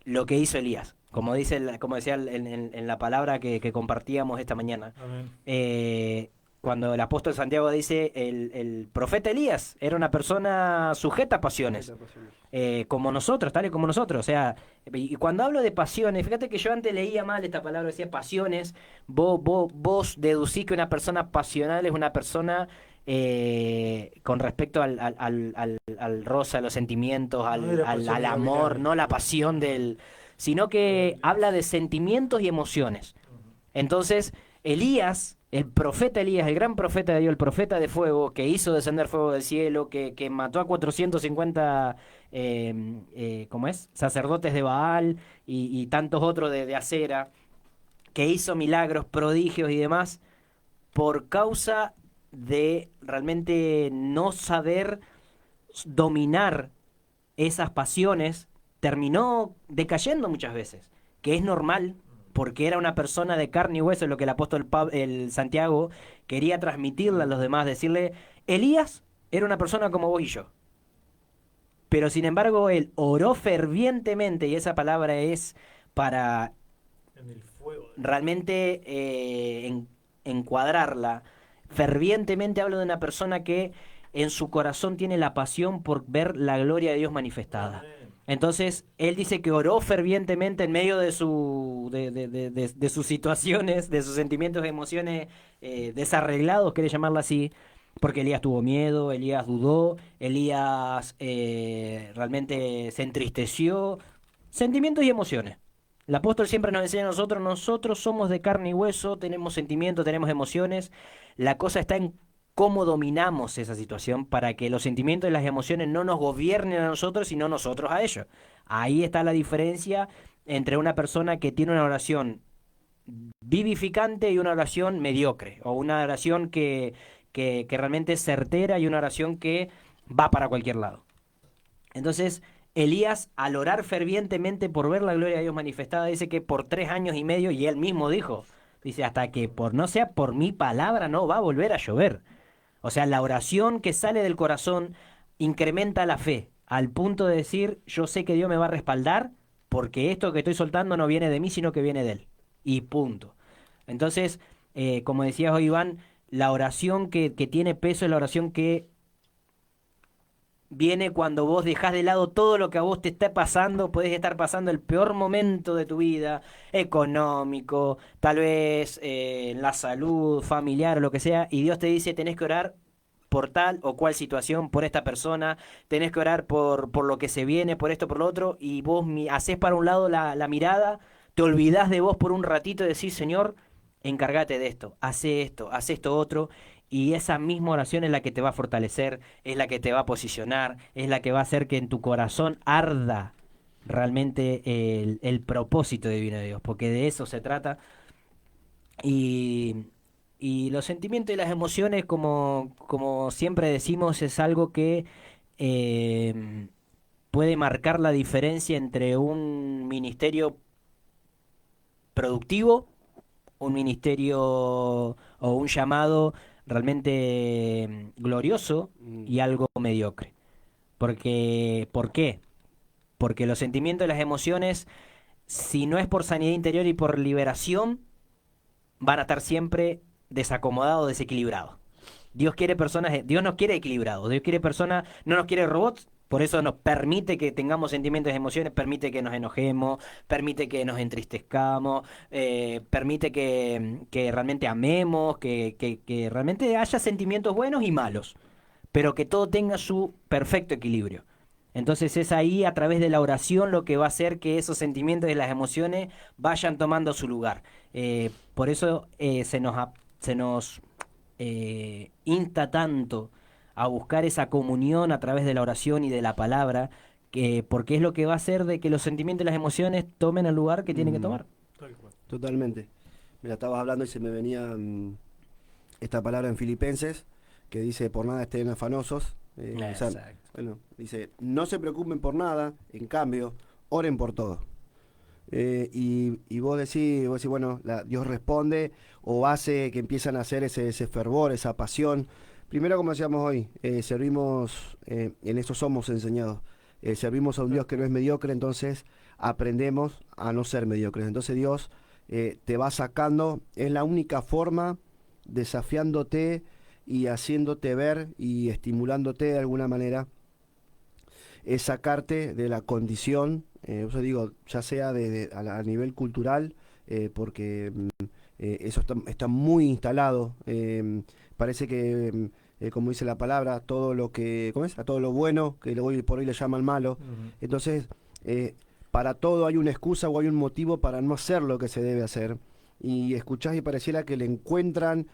Lo que hizo Elías, como decía en la palabra que compartíamos esta mañana. Cuando el apóstol Santiago dice, el profeta Elías era una persona sujeta a pasiones. Como nosotros, tal y como nosotros. O sea, y cuando hablo de pasiones, fíjate que yo antes leía mal esta palabra, decía pasiones. Vos deducís que una persona pasional es una persona con respecto al roce, a los sentimientos, al amor, no la pasión sino que habla de sentimientos y emociones. Entonces, Elías, el profeta Elías, el gran profeta de Dios, el profeta de fuego, que hizo descender fuego del cielo, que mató a 450 ¿cómo es? Sacerdotes de Baal y tantos otros de Acera, que hizo milagros, prodigios y demás, por causa de realmente no saber dominar esas pasiones, terminó decayendo muchas veces, que es normal, porque era una persona de carne y hueso, lo que el apóstol el Santiago quería transmitirle a los demás, decirle: Elías era una persona como vos y yo, pero sin embargo él oró fervientemente, y esa palabra es para realmente encuadrarla. Fervientemente hablo de una persona que en su corazón tiene la pasión por ver la gloria de Dios manifestada. Entonces, él dice que oró fervientemente en medio de sus situaciones, de sus sentimientos y emociones desarreglados, quiere llamarlo así, porque Elías tuvo miedo, Elías dudó, Elías realmente se entristeció, sentimientos y emociones. El apóstol siempre nos enseña a nosotros somos de carne y hueso, tenemos sentimientos, tenemos emociones, la cosa está en cómo dominamos esa situación para que los sentimientos y las emociones no nos gobiernen a nosotros, sino nosotros a ellos. Ahí está la diferencia entre una persona que tiene una oración vivificante y una oración mediocre, o una oración que realmente es certera y una oración que va para cualquier lado. Entonces, Elías, al orar fervientemente por ver la gloria de Dios manifestada, dice que por 3 años y medio, y él mismo dijo, dice, hasta que no sea por mi palabra no va a volver a llover. O sea, la oración que sale del corazón incrementa la fe, al punto de decir, yo sé que Dios me va a respaldar, porque esto que estoy soltando no viene de mí, sino que viene de Él. Y punto. Entonces, como decías hoy, Iván, la oración que tiene peso es la oración que viene cuando vos dejás de lado todo lo que a vos te está pasando. Podés estar pasando el peor momento de tu vida, económico, tal vez en la salud, familiar o lo que sea, y Dios te dice, tenés que orar por tal o cual situación, por esta persona, tenés que orar por lo que se viene, por esto, por lo otro, y vos hacés para un lado la mirada, te olvidás de vos por un ratito y decís, Señor, encárgate de esto, haz esto otro, y esa misma oración es la que te va a fortalecer, es la que te va a posicionar, es la que va a hacer que en tu corazón arda realmente el propósito divino de Dios, porque de eso se trata. Y los sentimientos y las emociones, como siempre decimos, es algo que puede marcar la diferencia entre un ministerio productivo, un ministerio o un llamado realmente glorioso y algo mediocre. Porque, ¿por qué? Porque los sentimientos y las emociones, si no es por sanidad interior y por liberación, van a estar siempre desacomodados, desequilibrados. Dios nos quiere equilibrados, Dios quiere personas, no nos quiere robots. Por eso nos permite que tengamos sentimientos y emociones, permite que nos enojemos, permite que nos entristezcamos, permite que realmente amemos, que realmente haya sentimientos buenos y malos, pero que todo tenga su perfecto equilibrio. Entonces es ahí, a través de la oración, lo que va a hacer que esos sentimientos y las emociones vayan tomando su lugar. Por eso se nos insta tanto a buscar esa comunión a través de la oración y de la palabra, porque es lo que va a hacer de que los sentimientos y las emociones tomen el lugar que tienen que tomar. Totalmente. Mira, estabas hablando y se me venía esta palabra en Filipenses, que dice, por nada estén afanosos. O sea, bueno, dice, no se preocupen por nada, en cambio, oren por todo. Y vos decís, bueno, Dios responde o hace que empiezan a hacer ese fervor, esa pasión. Primero, como decíamos hoy, servimos, en eso somos enseñados, servimos a un Dios que no es mediocre, entonces aprendemos a no ser mediocres. Entonces Dios te va sacando, es la única forma, desafiándote y haciéndote ver y estimulándote de alguna manera, es sacarte de la condición, yo digo, ya sea a nivel cultural, porque eso está muy instalado. Parece que, como dice la palabra, todo lo que, ¿cómo es? A todo lo bueno, que hoy por hoy le llaman malo. Entonces, para todo hay una excusa o hay un motivo para no hacer lo que se debe hacer. Y escuchás y pareciera que le encuentran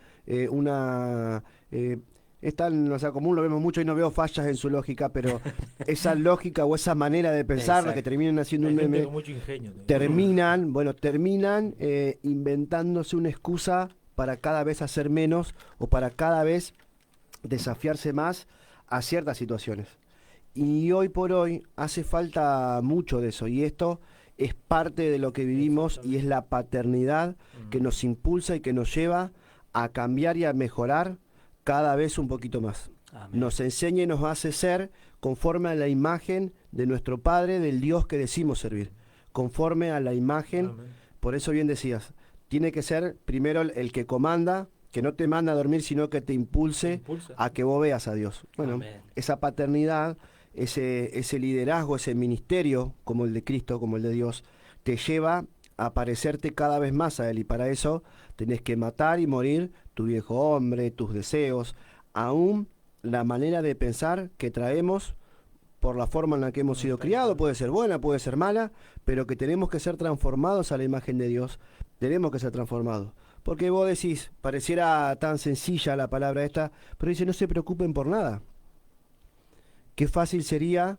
es tan, o sea, común, lo vemos mucho y no veo fallas en su lógica, pero esa lógica o esa manera de pensar, la que terminan haciendo un meme, con mucho ingenio, terminan inventándose una excusa para cada vez hacer menos o para cada vez desafiarse más a ciertas situaciones. Y hoy por hoy hace falta mucho de eso, y esto es parte de lo que vivimos y es la paternidad que nos impulsa y que nos lleva a cambiar y a mejorar cada vez un poquito más. Amén. Nos enseña y nos hace ser conforme a la imagen de nuestro Padre, del Dios que decimos servir, conforme a la imagen. Amén. Por eso bien decías, tiene que ser primero el que comanda, que no te manda a dormir, sino que te impulsa a que vos veas a Dios. Bueno, amén. Esa paternidad, ese liderazgo, ese ministerio, como el de Cristo, como el de Dios, te lleva a parecerte cada vez más a Él, y para eso tenés que matar y morir tu viejo hombre, tus deseos, aún la manera de pensar que traemos por la forma en la que hemos sido criados, puede ser buena, puede ser mala, pero que tenemos que ser transformados a la imagen de Dios, tenemos que ser transformados, Porque vos decís, pareciera tan sencilla la palabra esta, pero dice, no se preocupen por nada. Qué fácil sería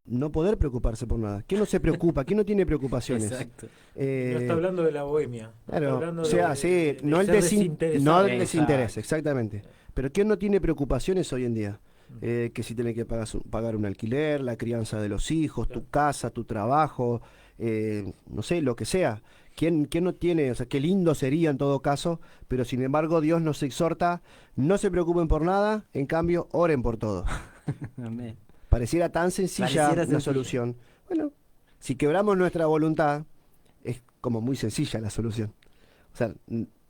no poder preocuparse por nada. ¿Quién no se preocupa? ¿Quién no tiene preocupaciones? Exacto. No está hablando de la bohemia. Claro, Está hablando o sea, de, sí, de no el ser no el desinteresado. desinterés, exactamente. Pero ¿quién no tiene preocupaciones hoy en día? Que si tiene que pagar un alquiler, la crianza de los hijos, tu casa, tu trabajo, no sé, lo que sea. ¿Quién no tiene? O sea, qué lindo sería en todo caso, pero sin embargo Dios nos exhorta, no se preocupen por nada, en cambio, oren por todo. Amén. Pareciera tan sencilla Pareciera la sencilla. solución. Bueno, si quebramos nuestra voluntad, es como muy sencilla la solución. O sea,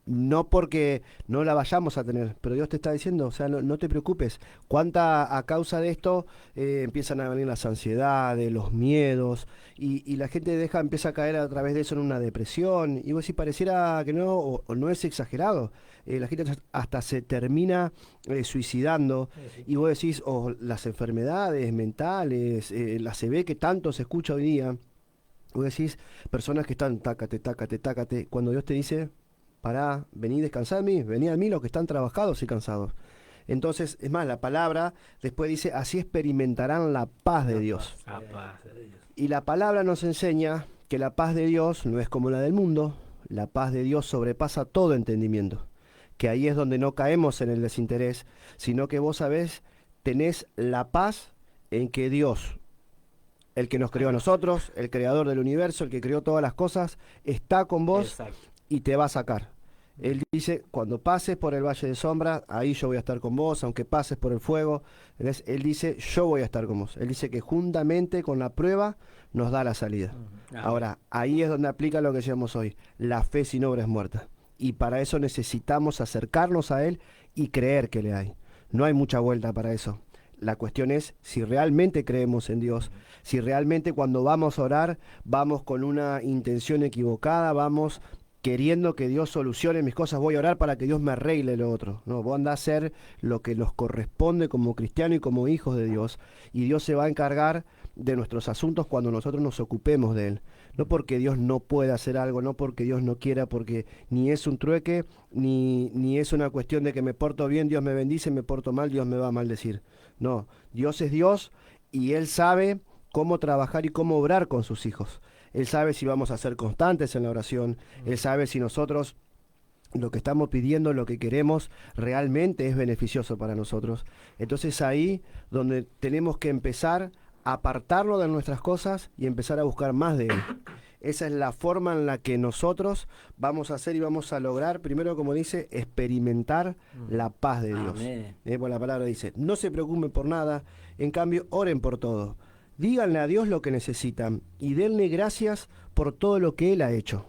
no porque no la vayamos a tener, pero Dios te está diciendo, o sea, no te preocupes. ¿Cuánta a causa de esto empiezan a venir las ansiedades, los miedos, y la gente empieza a caer a través de eso en una depresión? Y vos si pareciera que no, o no es exagerado. La gente hasta se termina suicidando, Sí. y vos decís, o las enfermedades mentales, la CB que tanto se escucha hoy día, vos decís, personas que están tácate, tácate, tácate, cuando Dios te dice, pará, vení, descansad de mí, vení a mí los que están trabajados y cansados. Entonces, es más, la palabra después dice, así experimentarán la paz de Dios. Apa. Y la palabra nos enseña que la paz de Dios no es como la del mundo, la paz de Dios sobrepasa todo entendimiento. Que ahí es donde no caemos en el desinterés, sino que vos sabés, tenés la paz en que Dios, el que nos creó a nosotros, el creador del universo, el que creó todas las cosas, está con vos Exacto. y te va a sacar. Él dice, cuando pases por el valle de sombra, ahí yo voy a estar con vos, aunque pases por el fuego. ¿Entendés? Él dice, yo voy a estar con vos. Él dice que juntamente con la prueba nos da la salida. Ahora, ahí es donde aplica lo que decíamos hoy. La fe sin obra es muerta. Y para eso necesitamos acercarnos a Él y creer que le hay. No hay mucha vuelta para eso. La cuestión es si realmente creemos en Dios, si realmente cuando vamos a orar vamos con una intención equivocada, vamos queriendo que Dios solucione mis cosas, voy a orar para que Dios me arregle lo otro. No, vos andás a hacer lo que nos corresponde como cristianos y como hijos de Dios, y Dios se va a encargar de nuestros asuntos cuando nosotros nos ocupemos de Él. No porque Dios no pueda hacer algo, no porque Dios no quiera, porque ni es un trueque, ni es una cuestión de que me porto bien, Dios me bendice, me porto mal, Dios me va a maldecir. No, Dios es Dios y Él sabe cómo trabajar y cómo obrar con sus hijos. Él sabe si vamos a ser constantes en la oración, Él sabe si nosotros lo que estamos pidiendo, lo que queremos, realmente es beneficioso para nosotros. Entonces ahí donde tenemos que empezar a apartarnos de nuestras cosas y empezar a buscar más de Él. Esa es la forma en la que nosotros vamos a hacer y vamos a lograr, primero como dice, experimentar la paz de Dios. Amén. Pues la palabra dice, no se preocupen por nada, en cambio oren por todo. Díganle a Dios lo que necesitan y denle gracias por todo lo que Él ha hecho.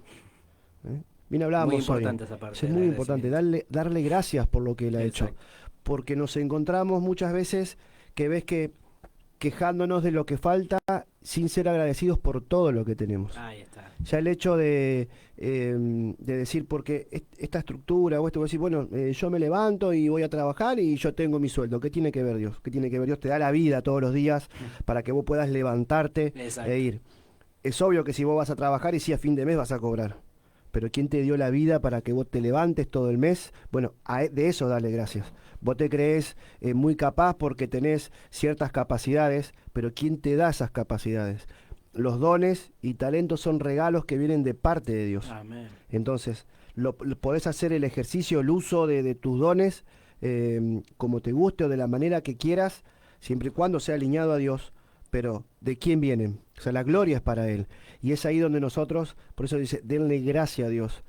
Bien hablábamos Muy importante hoy. esa parte Es del muy importante, darle gracias por lo que Él ha hecho. Exacto. Porque nos encontramos muchas veces que ves que quejándonos de lo que falta sin ser agradecidos por todo lo que tenemos. Ahí está. Ya el hecho de decir, porque esta estructura o esto, vos decís, bueno, yo me levanto y voy a trabajar y yo tengo mi sueldo. ¿Qué tiene que ver Dios? ¿Qué tiene que ver Dios? Te da la vida todos los días para que vos puedas levantarte Exacto. e ir. Es obvio que si vos vas a trabajar y si a fin de mes vas a cobrar. Pero ¿quién te dio la vida para que vos te levantes todo el mes? Bueno, de eso dale gracias. Vos te crees muy capaz porque tenés ciertas capacidades, pero ¿quién te da esas capacidades? Los dones y talentos son regalos que vienen de parte de Dios. Amén. Entonces, podés hacer el ejercicio, el uso de tus dones como te guste o de la manera que quieras, siempre y cuando sea alineado a Dios. Pero, ¿de quién vienen? O sea, la gloria es para Él. Y es ahí donde nosotros, por eso dice, denle gracia a Dios.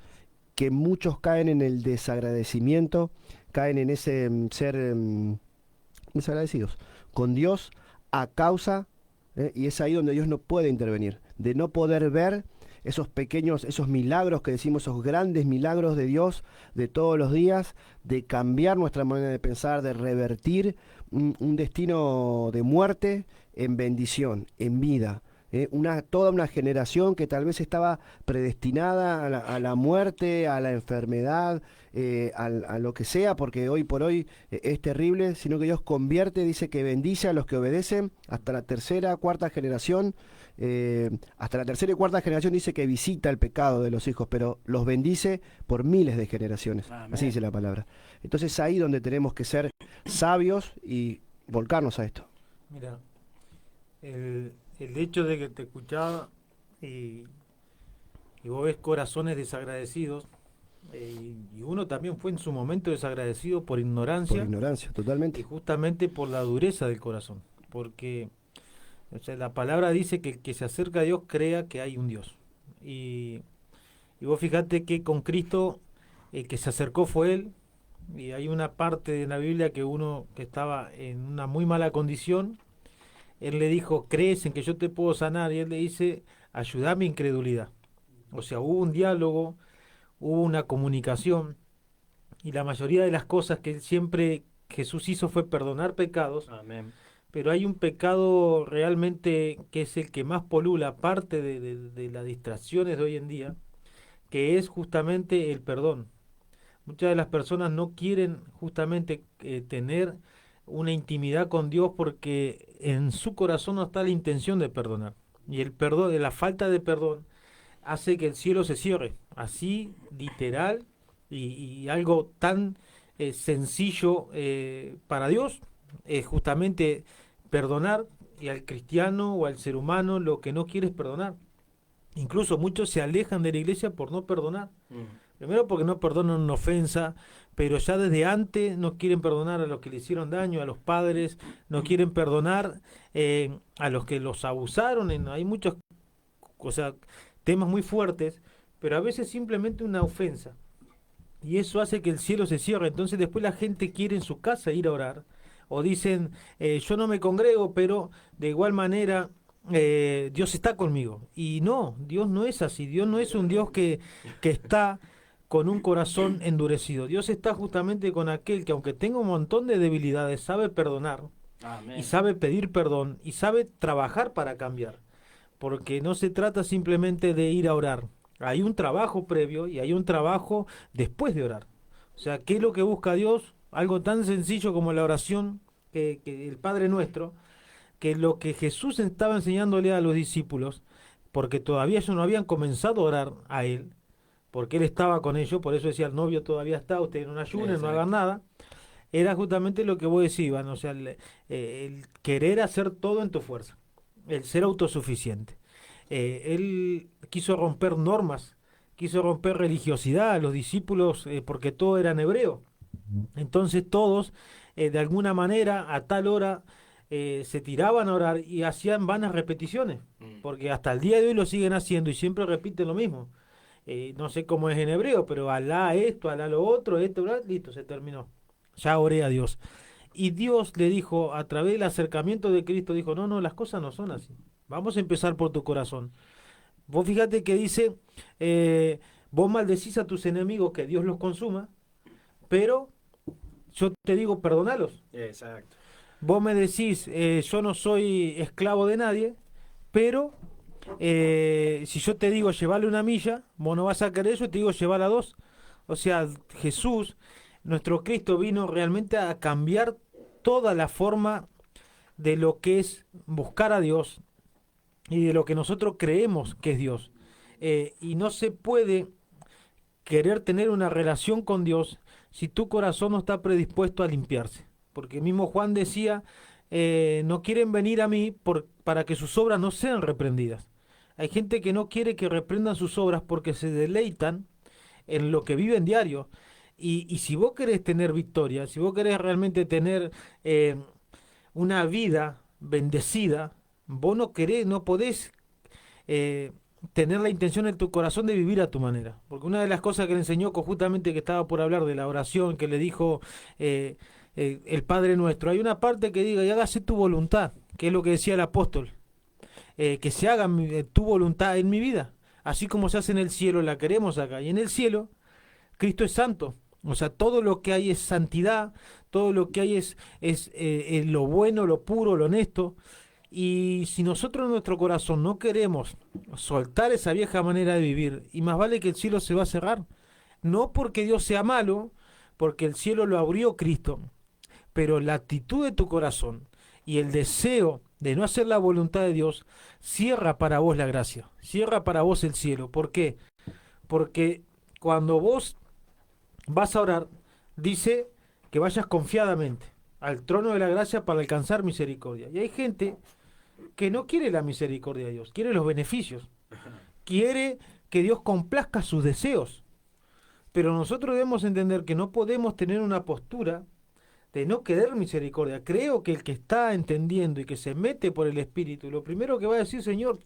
Que muchos caen en el desagradecimiento, caen en ese ser desagradecidos con Dios a causa, y es ahí donde Dios no puede intervenir, de no poder ver esos pequeños, esos milagros que decimos, esos grandes milagros de Dios de todos los días, de cambiar nuestra manera de pensar, de revertir un destino de muerte en bendición, en vida. Toda una generación que tal vez estaba predestinada a la muerte, a la enfermedad, a lo que sea, porque hoy por hoy es terrible, sino que Dios convierte, dice que bendice a los que obedecen hasta la tercera, cuarta generación, hasta la tercera y cuarta generación dice que visita el pecado de los hijos, pero los bendice por miles de generaciones. Amén. Así dice la palabra. Entonces ahí donde tenemos que ser sabios y volcarnos a esto. Mira, el hecho de que te escuchaba y vos ves corazones desagradecidos, y uno también fue en su momento desagradecido por ignorancia. Por ignorancia, Y totalmente. justamente por la dureza del corazón. Porque o sea, la palabra dice que el que se acerca a Dios crea que hay un Dios. Y vos fijate que con Cristo el que se acercó fue Él. Y hay una parte de la Biblia que uno que estaba en una muy mala condición, Él le dijo, ¿crees en que yo te puedo sanar? Y Él le dice, ayuda a mi incredulidad. O sea, hubo un diálogo, hubo una comunicación. Y la mayoría de las cosas que siempre Jesús hizo fue perdonar pecados. Amén. Pero hay un pecado realmente que es el que más polula, aparte de las distracciones de hoy en día, que es justamente el perdón. Muchas de las personas no quieren justamente tener una intimidad con Dios porque en su corazón no está la intención de perdonar. Y el perdón, la falta de perdón, hace que el cielo se cierre. Así, literal, y algo tan sencillo para Dios, es justamente perdonar, y al cristiano o al ser humano lo que no quiere es perdonar. Incluso muchos se alejan de la iglesia por no perdonar. Primero porque no perdonan una ofensa, pero ya desde antes no quieren perdonar a los que le hicieron daño, a los padres, no quieren perdonar a los que los abusaron. Hay muchos, o sea, temas muy fuertes, pero a veces simplemente una ofensa. Y eso hace que el cielo se cierre. Entonces después la gente quiere en su casa ir a orar. O dicen, yo no me congrego, pero de igual manera Dios está conmigo. Y no, Dios no es así. Dios no es un Dios que está con un corazón endurecido. Dios está justamente con aquel que, aunque tenga un montón de debilidades, sabe perdonar Amén. y sabe pedir perdón y sabe trabajar para cambiar. Porque no se trata simplemente de ir a orar. Hay un trabajo previo y hay un trabajo después de orar. O sea, ¿qué es lo que busca Dios? Algo tan sencillo como la oración, que el Padre Nuestro, que lo que Jesús estaba enseñándole a los discípulos, porque todavía ellos no habían comenzado a orar a Él, porque Él estaba con ellos, por eso decía, el novio todavía está, ustedes no ayunen, no Exacto. hagan nada. Era justamente lo que vos decís, Iván, o sea, el querer hacer todo en tu fuerza, el ser autosuficiente. Él quiso romper normas, quiso romper religiosidad a los discípulos, porque todo era en hebreo. Entonces todos, de alguna manera, a tal hora, se tiraban a orar y hacían vanas repeticiones, porque hasta el día de hoy lo siguen haciendo y siempre repiten lo mismo. No sé cómo es en hebreo, pero Alá esto, Alá lo otro, esto, bla, listo, se terminó. Ya oré a Dios. Y Dios le dijo, a través del acercamiento de Cristo, dijo, no, no, las cosas no son así. Vamos a empezar por tu corazón. Vos fíjate que dice, vos maldecís a tus enemigos, que Dios los consuma, pero yo te digo, perdonalos. Exacto. Vos me decís, yo no soy esclavo de nadie, pero si yo te digo llevarle una milla, vos no vas a querer eso y te digo llevarla 2. O sea, Jesús, nuestro Cristo, vino realmente a cambiar toda la forma de lo que es buscar a Dios y de lo que nosotros creemos que es Dios. Y no se puede querer tener una relación con Dios si tu corazón no está predispuesto a limpiarse. Porque mismo Juan decía, no quieren venir a mí para que sus obras no sean reprendidas. Hay gente que no quiere que reprendan sus obras porque se deleitan en lo que viven diario. Y si vos querés tener victoria, si vos querés realmente tener una vida bendecida, vos no querés, no podés tener la intención en tu corazón de vivir a tu manera. Porque una de las cosas que le enseñó, justamente que estaba por hablar de la oración, que le dijo el Padre Nuestro, hay una parte que diga, y hágase tu voluntad, que es lo que decía el apóstol, que se haga tu voluntad en mi vida, así como se hace en el cielo, la queremos acá. Y en el cielo, Cristo es santo. O sea, todo lo que hay es santidad, todo lo que hay es lo bueno, lo puro, lo honesto. Y si nosotros en nuestro corazón no queremos soltar esa vieja manera de vivir, y más vale que el cielo se va a cerrar. No porque Dios sea malo, porque el cielo lo abrió Cristo, pero la actitud de tu corazón y el deseo de no hacer la voluntad de Dios, cierra para vos la gracia, cierra para vos el cielo. ¿Por qué? Porque cuando vos vas a orar, dice que vayas confiadamente al trono de la gracia para alcanzar misericordia. Y hay gente que no quiere la misericordia de Dios, quiere los beneficios, quiere que Dios complazca sus deseos. Pero nosotros debemos entender que no podemos tener una postura de no querer misericordia. Creo que el que está entendiendo y que se mete por el Espíritu, lo primero que va a decir: Señor,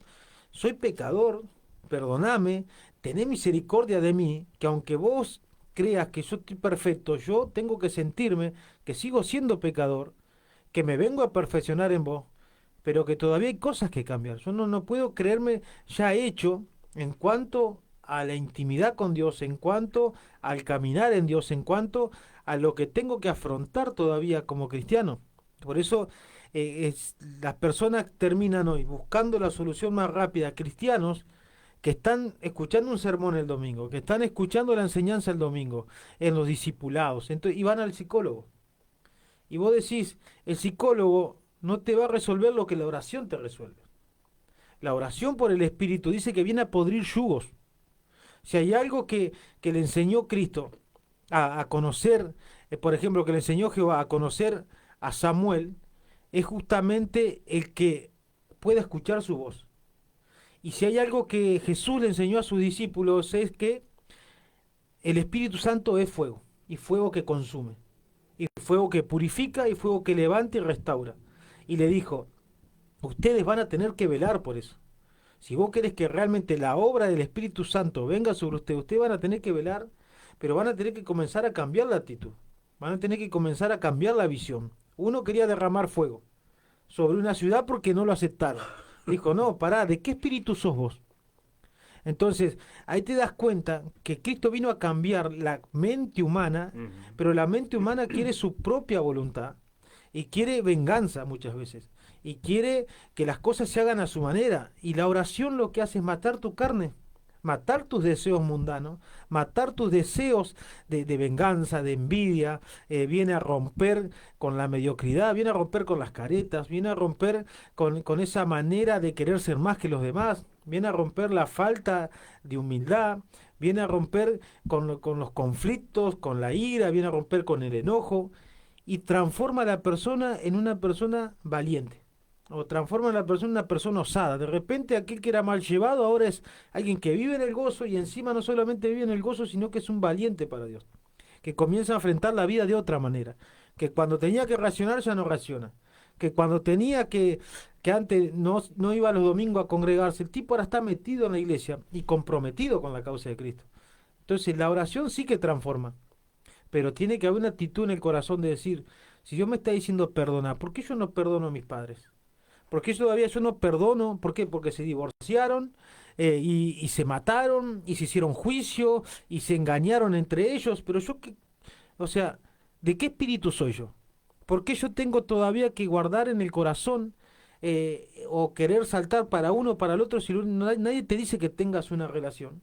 soy pecador, perdóname, tené misericordia de mí, que aunque vos creas que yo estoy perfecto, yo tengo que sentirme que sigo siendo pecador, que me vengo a perfeccionar en vos, pero que todavía hay cosas que cambiar. Yo no puedo creerme ya hecho en cuanto a la intimidad con Dios, en cuanto al caminar en Dios, en cuanto a lo que tengo que afrontar todavía como cristiano. Por eso las personas terminan hoy buscando la solución más rápida. Cristianos que están escuchando un sermón el domingo, que están escuchando la enseñanza el domingo, en los discipulados, y van al psicólogo. Y vos decís, el psicólogo no te va a resolver lo que la oración te resuelve. La oración por el Espíritu dice que viene a podrir yugos. Si hay algo que le enseñó Cristo a conocer, por ejemplo, que le enseñó Jehová a conocer a Samuel, es justamente el que pueda escuchar su voz. Y si hay algo que Jesús le enseñó a sus discípulos, es que el Espíritu Santo es fuego, y fuego que consume, y fuego que purifica, y fuego que levanta y restaura. Y le dijo: ustedes van a tener que velar por eso. Si vos querés que realmente la obra del Espíritu Santo venga sobre ustedes van a tener que velar, pero van a tener que comenzar a cambiar la actitud, van a tener que comenzar a cambiar la visión. Uno quería derramar fuego sobre una ciudad porque no lo aceptaron. Dijo: no, pará, ¿de qué espíritu sos vos? Entonces, ahí te das cuenta que Cristo vino a cambiar la mente humana, pero la mente humana quiere su propia voluntad y quiere venganza muchas veces. Y quiere que las cosas se hagan a su manera. Y la oración lo que hace es matar tu carne, matar tus deseos mundanos, matar tus deseos de venganza, de envidia. Viene a romper con la mediocridad, viene a romper con las caretas, viene a romper con esa manera de querer ser más que los demás, viene a romper la falta de humildad, viene a romper con los conflictos, con la ira, viene a romper con el enojo y transforma a la persona en una persona valiente. O transforma a la persona en una persona osada. De repente aquel que era mal llevado ahora es alguien que vive en el gozo y encima no solamente vive en el gozo, sino que es un valiente para Dios. Que comienza a enfrentar la vida de otra manera. Que cuando tenía que racionar ya no raciona. Que cuando tenía que antes no iba los domingos a congregarse, el tipo ahora está metido en la iglesia y comprometido con la causa de Cristo. Entonces la oración sí que transforma. Pero tiene que haber una actitud en el corazón de decir: si Dios me está diciendo perdona, ¿por qué yo no perdono a mis padres? Porque todavía yo no perdono. ¿Por qué? Porque se divorciaron y se mataron y se hicieron juicio y se engañaron entre ellos. Pero yo, o sea, ¿de qué espíritu soy yo? ¿Por qué yo tengo todavía que guardar en el corazón o querer saltar para uno o para el otro si nadie te dice que tengas una relación?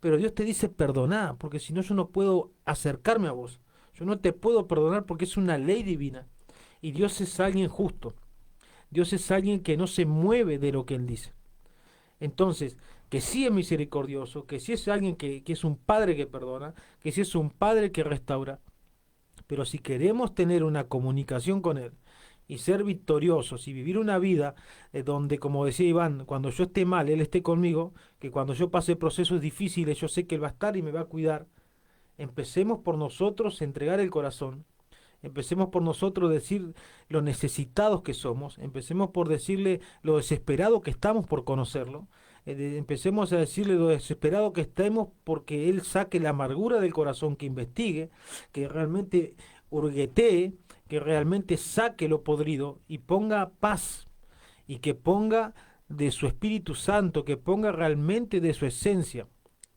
Pero Dios te dice perdoná, porque si no yo no puedo acercarme a vos. Yo no te puedo perdonar porque es una ley divina. Y Dios es alguien justo. Dios es alguien que no se mueve de lo que Él dice. Entonces, que sí es misericordioso, que sí es alguien que es un padre que perdona, que sí es un padre que restaura. Pero si queremos tener una comunicación con Él y ser victoriosos y vivir una vida donde, como decía Iván, cuando yo esté mal, Él esté conmigo, que cuando yo pase procesos difíciles, yo sé que Él va a estar y me va a cuidar, empecemos por nosotros a entregar el corazón. Empecemos por nosotros decir lo necesitados que somos, empecemos por decirle lo desesperado que estamos por conocerlo, empecemos a decirle lo desesperado que estemos porque Él saque la amargura del corazón, que investigue, que realmente hurguetee, que realmente saque lo podrido y ponga paz y que ponga de su Espíritu Santo, que ponga realmente de su esencia.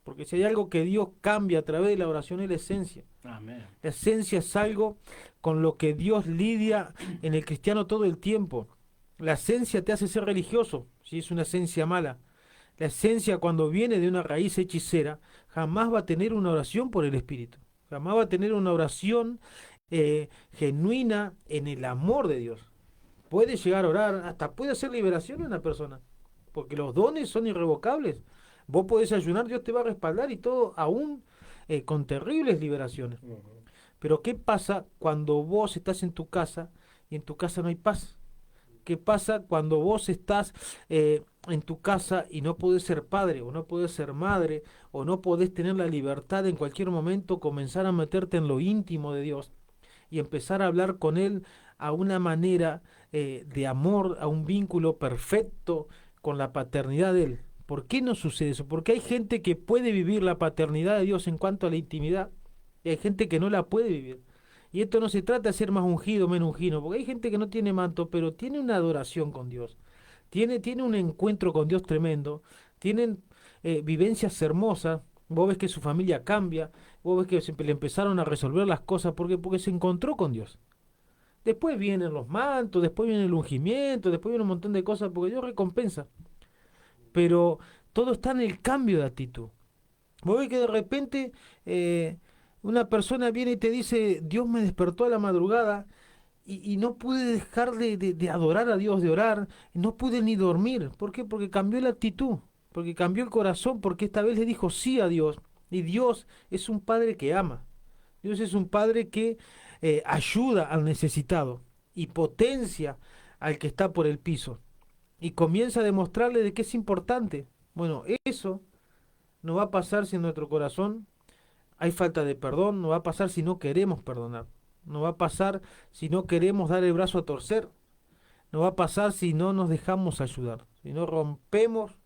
Porque si hay algo que Dios cambia a través de la oración es la esencia. Amén. La esencia es algo con lo que Dios lidia en el cristiano todo el tiempo. La esencia te hace ser religioso, si es una esencia mala. La esencia, cuando viene de una raíz hechicera, jamás va a tener una oración por el Espíritu. Jamás va a tener una oración genuina en el amor de Dios. puede llegar a orar, hasta puede hacer liberación en una persona, porque los dones son irrevocables. Vos podés ayunar, Dios te va a respaldar y todo, aún con terribles liberaciones. Pero ¿qué pasa cuando vos estás en tu casa y en tu casa no hay paz? ¿Qué pasa cuando vos estás en tu casa y no podés ser padre o no podés ser madre o no podés tener la libertad de en cualquier momento comenzar a meterte en lo íntimo de Dios y empezar a hablar con Él a una manera de amor, a un vínculo perfecto con la paternidad de Él? ¿Por qué no sucede eso? Porque hay gente que puede vivir la paternidad de Dios en cuanto a la intimidad y hay gente que no la puede vivir. Y esto no se trata de ser más ungido o menos ungido, porque hay gente que no tiene manto, pero tiene una adoración con Dios, tiene un encuentro con Dios tremendo, tienen vivencias hermosas. Vos ves que su familia cambia, vos ves que le empezaron a resolver las cosas porque se encontró con Dios. Después vienen los mantos, después viene el ungimiento, después viene un montón de cosas, porque Dios recompensa. Pero todo está en el cambio de actitud. Vos ves que de repente una persona viene y te dice, Dios me despertó a la madrugada y no pude dejar de adorar a Dios, de orar, no pude ni dormir. ¿Por qué? Porque cambió la actitud, porque cambió el corazón, porque esta vez le dijo sí a Dios. Y Dios es un padre que ama. Dios es un padre que ayuda al necesitado y potencia al que está por el piso. Y comienza a demostrarle de qué es importante. Bueno, eso no va a pasar si en nuestro corazón hay falta de perdón, no va a pasar si no queremos perdonar, no va a pasar si no queremos dar el brazo a torcer, no va a pasar si no nos dejamos ayudar, si no rompemos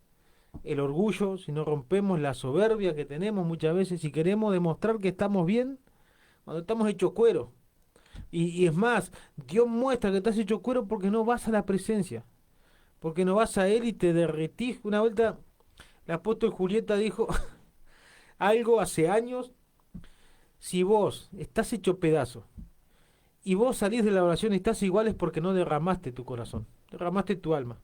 el orgullo, si no rompemos la soberbia que tenemos muchas veces, si queremos demostrar que estamos bien cuando estamos hechos cuero. Y es más, Dios muestra que estás hecho cuero porque no vas a la presencia, porque no vas a Él y te derretís. Una vuelta el apóstol Julieta dijo algo hace años: si vos estás hecho pedazo y vos salís de la oración y estás igual, es porque no derramaste tu corazón, derramaste tu alma.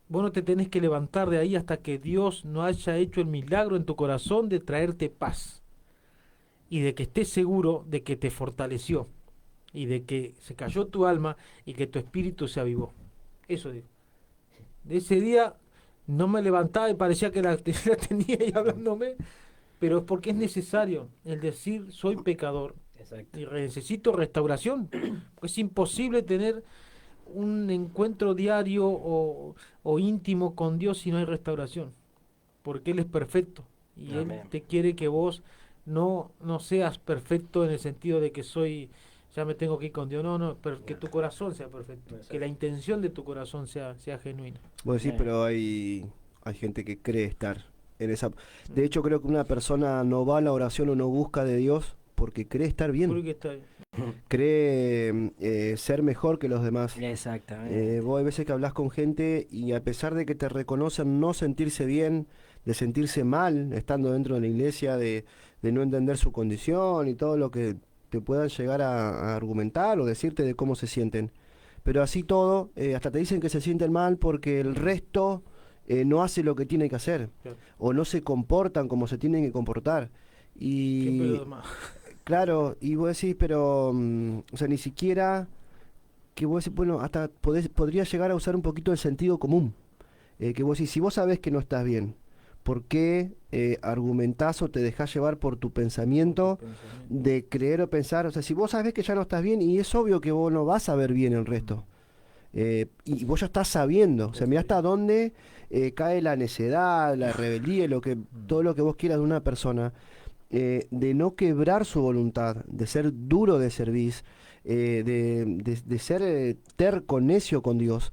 Vos no te tenés que levantar de ahí hasta que Dios no haya hecho el milagro en tu corazón de traerte paz y de que estés seguro de que te fortaleció y de que se cayó tu alma y que tu espíritu se avivó. Eso digo. De ese día no me levantaba y parecía que la tenía ahí hablándome, pero es porque es necesario el decir soy pecador. Exacto. Y necesito restauración, porque es imposible tener un encuentro diario o íntimo con Dios si no hay restauración, porque Él es perfecto y Amén. Él te quiere que vos no seas perfecto en el sentido de que ya me tengo que ir con Dios, no, pero que tu corazón sea perfecto, que la intención de tu corazón sea genuina. Vos decís, pero hay gente que cree estar en esa. De hecho, creo que una persona no va a la oración o no busca de Dios porque cree estar bien. Porque está bien. Cree ser mejor que los demás. Exactamente. Vos hay veces que hablas con gente y a pesar de que te reconocen no sentirse bien, de sentirse mal estando dentro de la iglesia, de no entender su condición y todo lo que te puedan llegar a argumentar o decirte de cómo se sienten. Pero así todo, hasta te dicen que se sienten mal porque el resto no hace lo que tiene que hacer, claro, o no se comportan como se tienen que comportar. Y claro, y vos decís, pero o sea, ni siquiera que vos decís, bueno, hasta podría llegar a usar un poquito el sentido común, que vos decís, si vos sabés que no estás bien, ¿por qué argumentás o te dejás llevar por tu pensamiento de creer o pensar? O sea, si vos sabés que ya no estás bien, y es obvio que vos no vas a ver bien el resto, y vos ya estás sabiendo, o sea, mirá hasta dónde cae la necedad, la rebeldía, todo lo que vos quieras de una persona, de no quebrar su voluntad, de ser duro de servicio, de ser terco, necio con Dios,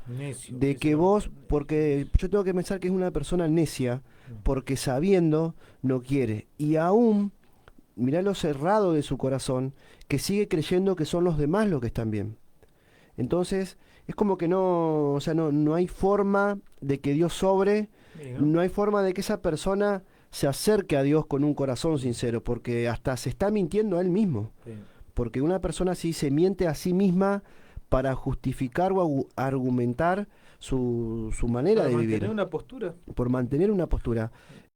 de que vos, porque yo tengo que pensar que es una persona necia, porque sabiendo no quiere, y aún mirá lo cerrado de su corazón, que sigue creyendo que son los demás los que están bien. Entonces es como que no, o sea, no hay forma de que Dios sobre, no hay forma de que esa persona se acerque a Dios con un corazón sincero, porque hasta se está mintiendo a él mismo. Sí. Porque una persona así se miente a sí misma para justificar o argumentar su manera de vivir. Por mantener una postura. Por mantener una postura.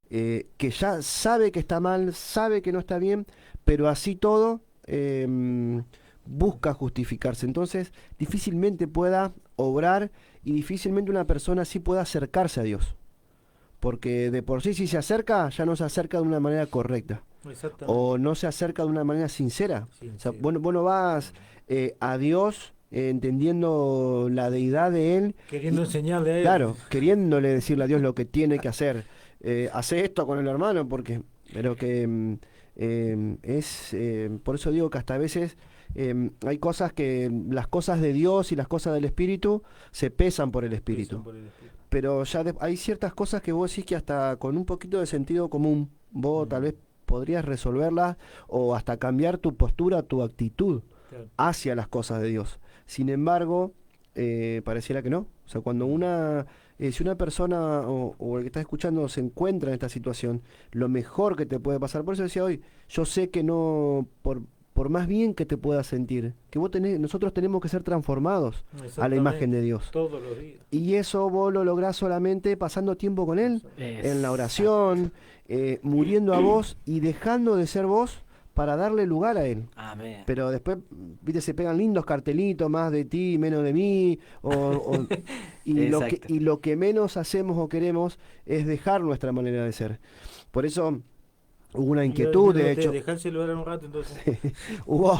Que ya sabe que está mal, sabe que no está bien, pero así todo, busca justificarse. Entonces, difícilmente pueda obrar y difícilmente una persona sí pueda acercarse a Dios. Porque de por sí, si se acerca, ya no se acerca de una manera correcta. Exactamente. O no se acerca de una manera sincera. O sea, vos no vas a Dios entendiendo la deidad de Él. Queriendo enseñarle a él. Claro, queriéndole decirle a Dios lo que tiene que hacer. Hace esto con el hermano, pero que por eso digo que hasta a veces hay cosas las cosas de Dios y las cosas del Espíritu se pesan por el Espíritu. Pero ya hay ciertas cosas que vos decís que hasta con un poquito de sentido común, vos tal vez podrías resolverlas o hasta cambiar tu postura, tu actitud hacia las cosas de Dios. Sin embargo, pareciera que no. O sea, cuando si una persona o el que está escuchando se encuentra en esta situación, lo mejor que te puede pasar, por eso decía hoy, yo sé que no, por más bien que te puedas sentir, que nosotros tenemos que ser transformados a la imagen de Dios. Todos los días. Y eso vos lo lográs solamente pasando tiempo con Él, en la oración, muriendo a vos y dejando de ser vos para darle lugar a Él. Amén. Pero después, viste, se pegan lindos cartelitos, más de ti, menos de mí, y lo que menos hacemos o queremos es dejar nuestra manera de ser. Por eso hubo una inquietud, de hecho. Dejar el celular un rato, entonces. hubo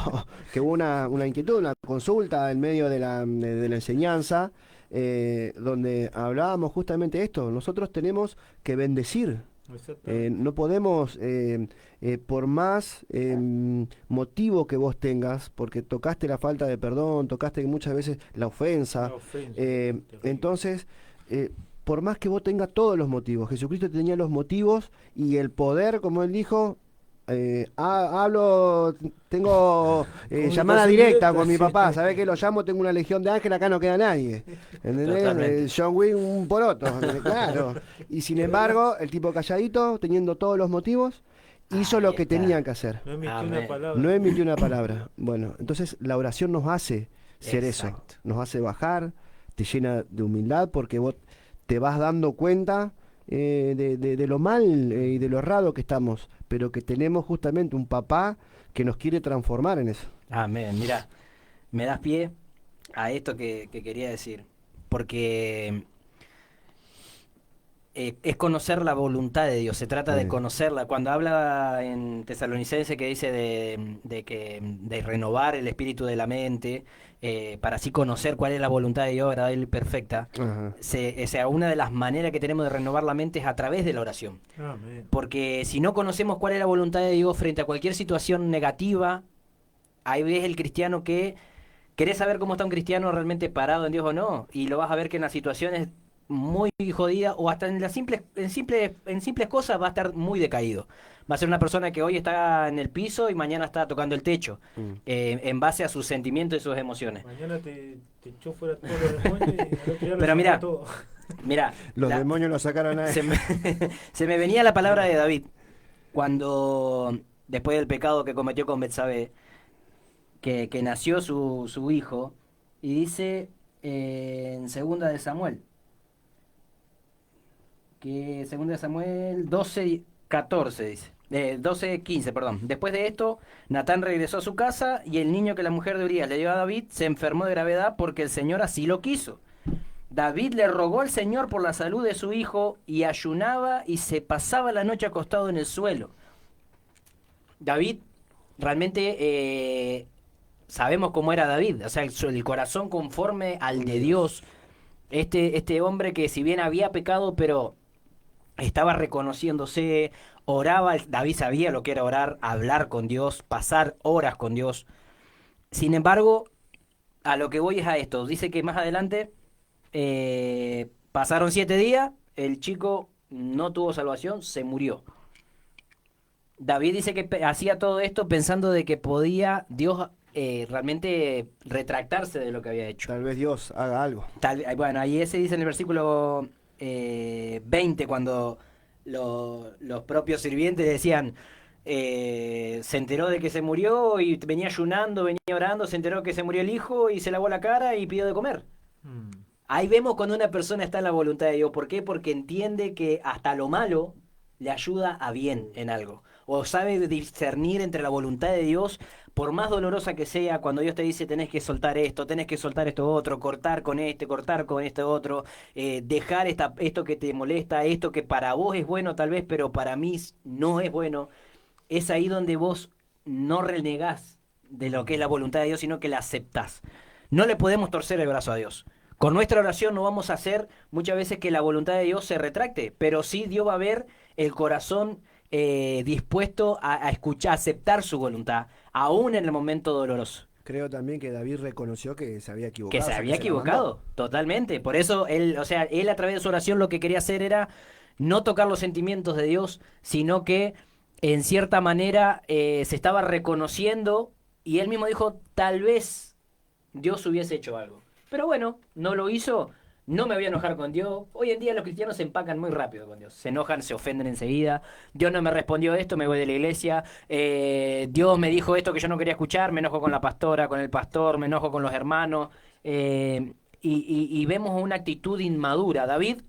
una inquietud, una consulta en medio de la enseñanza, donde hablábamos justamente de esto. Nosotros tenemos que bendecir. No podemos, por más motivo que vos tengas, porque tocaste la falta de perdón, tocaste muchas veces la ofensa, entonces, por más que vos tengas todos los motivos, Jesucristo tenía los motivos y el poder, como él dijo, tengo llamada directa con mi papá, ¿sabés qué? Lo llamo, tengo una legión de ángeles, acá no queda nadie. ¿Entendés? John Wick un poroto, claro. Y sin embargo, el tipo calladito, teniendo todos los motivos, hizo lo que tenían que hacer. No emitió una palabra. No emitió una palabra. Bueno, entonces la oración nos hace ser eso, nos hace bajar, te llena de humildad porque vos te vas dando cuenta de lo mal y de lo errado que estamos, pero que tenemos justamente un papá que nos quiere transformar en eso. Amén. Mira, me das pie a esto que quería decir, porque es conocer la voluntad de Dios, se trata de conocerla. Cuando habla en Tesalonicense que dice de renovar el espíritu de la mente, para así conocer cuál es la voluntad de Dios agradable y perfecta, una de las maneras que tenemos de renovar la mente es a través de la oración. Amén. Porque si no conocemos cuál es la voluntad de Dios frente a cualquier situación negativa, ahí ves el cristiano que querés saber cómo está un cristiano realmente parado en Dios o no, y lo vas a ver que en las situaciones muy jodida o hasta en simples cosas va a estar muy decaído. Va a ser una persona que hoy está en el piso y mañana está tocando el techo, en base a sus sentimientos y sus emociones. Mañana te echó fuera todos los demonios y al otro día Pero mira, todo. Los demonios lo sacaron a él. Se me venía la palabra de David cuando, después del pecado que cometió con Betsabé, que nació su hijo, y dice en segunda de Samuel, que segunda de Samuel 12:14 dice, 12:15, perdón. Después de esto, Natán regresó a su casa y el niño que la mujer de Urías le dio a David se enfermó de gravedad porque el Señor así lo quiso. David le rogó al Señor por la salud de su hijo y ayunaba y se pasaba la noche acostado en el suelo. David, realmente sabemos cómo era David, o sea, el corazón conforme al de Dios. Este hombre que si bien había pecado, pero estaba reconociéndose, oraba, David sabía lo que era orar, hablar con Dios, pasar horas con Dios. Sin embargo, a lo que voy es a esto. Dice que más adelante pasaron 7 días, el chico no tuvo salvación, se murió. David dice que hacía todo esto pensando de que podía Dios realmente retractarse de lo que había hecho. Tal vez Dios haga algo. Bueno, ahí ese dice en el versículo 20, cuando los propios sirvientes decían, se enteró de que se murió y venía ayunando, venía orando, se enteró que se murió el hijo y se lavó la cara y pidió de comer. Ahí vemos cuando una persona está en la voluntad de Dios. ¿Por qué? Porque entiende que hasta lo malo le ayuda a bien en algo. o sabe discernir entre la voluntad de Dios, por más dolorosa que sea, cuando Dios te dice tenés que soltar esto otro, cortar con este otro, dejar esto que te molesta, esto que para vos es bueno tal vez, pero para mí no es bueno, es ahí donde vos no renegás de lo que es la voluntad de Dios, sino que la aceptás. No le podemos torcer el brazo a Dios. Con nuestra oración no vamos a hacer muchas veces que la voluntad de Dios se retracte, pero sí Dios va a ver el corazón dispuesto a escuchar, a aceptar su voluntad, aún en el momento doloroso. Creo también que David reconoció que se había equivocado. Que o se sea, había la equivocado, mandó. totalmente. Por eso él, o sea, él a través de su oración lo que quería hacer era no tocar los sentimientos de Dios, sino que en cierta manera se estaba reconociendo y él mismo dijo, tal vez Dios hubiese hecho algo. Pero bueno, no lo hizo, no me voy a enojar con Dios. Hoy en día los cristianos se empacan muy rápido con Dios. Se enojan, se ofenden enseguida. Dios no me respondió esto, me voy de la iglesia. Dios me dijo esto que yo no quería escuchar, me enojo con la pastora, con el pastor, me enojo con los hermanos. Y vemos una actitud inmadura. David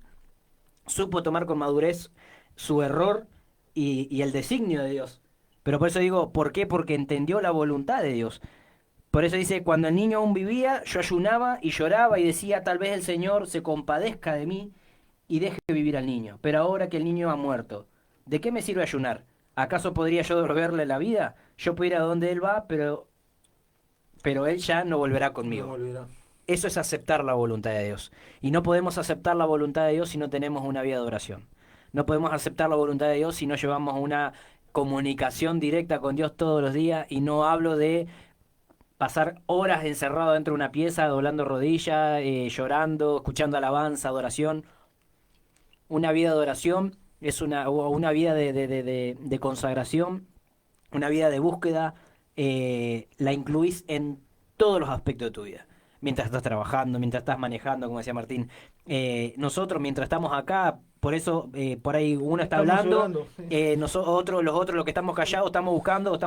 supo tomar con madurez su error y el designio de Dios. Pero por eso digo, ¿por qué? Porque entendió la voluntad de Dios. Por eso dice, cuando el niño aún vivía, yo ayunaba y lloraba y decía, tal vez el Señor se compadezca de mí y deje vivir al niño. Pero ahora que el niño ha muerto, ¿de qué me sirve ayunar? ¿Acaso podría yo devolverle la vida? Yo puedo ir a donde él va, pero él ya no volverá conmigo. No volverá. Eso es aceptar la voluntad de Dios. Y no podemos aceptar la voluntad de Dios si no tenemos una vida de oración. No podemos aceptar la voluntad de Dios si no llevamos una comunicación directa con Dios todos los días. Y no hablo de pasar horas encerrado dentro de una pieza, doblando rodillas, llorando, escuchando alabanza, adoración. Una vida de oración es una vida de consagración, una vida de búsqueda, la incluís en todos los aspectos de tu vida. Mientras estás trabajando, mientras estás manejando, como decía Martín. Nosotros, mientras estamos acá, por eso, por ahí uno está Estamos hablando, orando. los otros, los que estamos callados, estamos buscando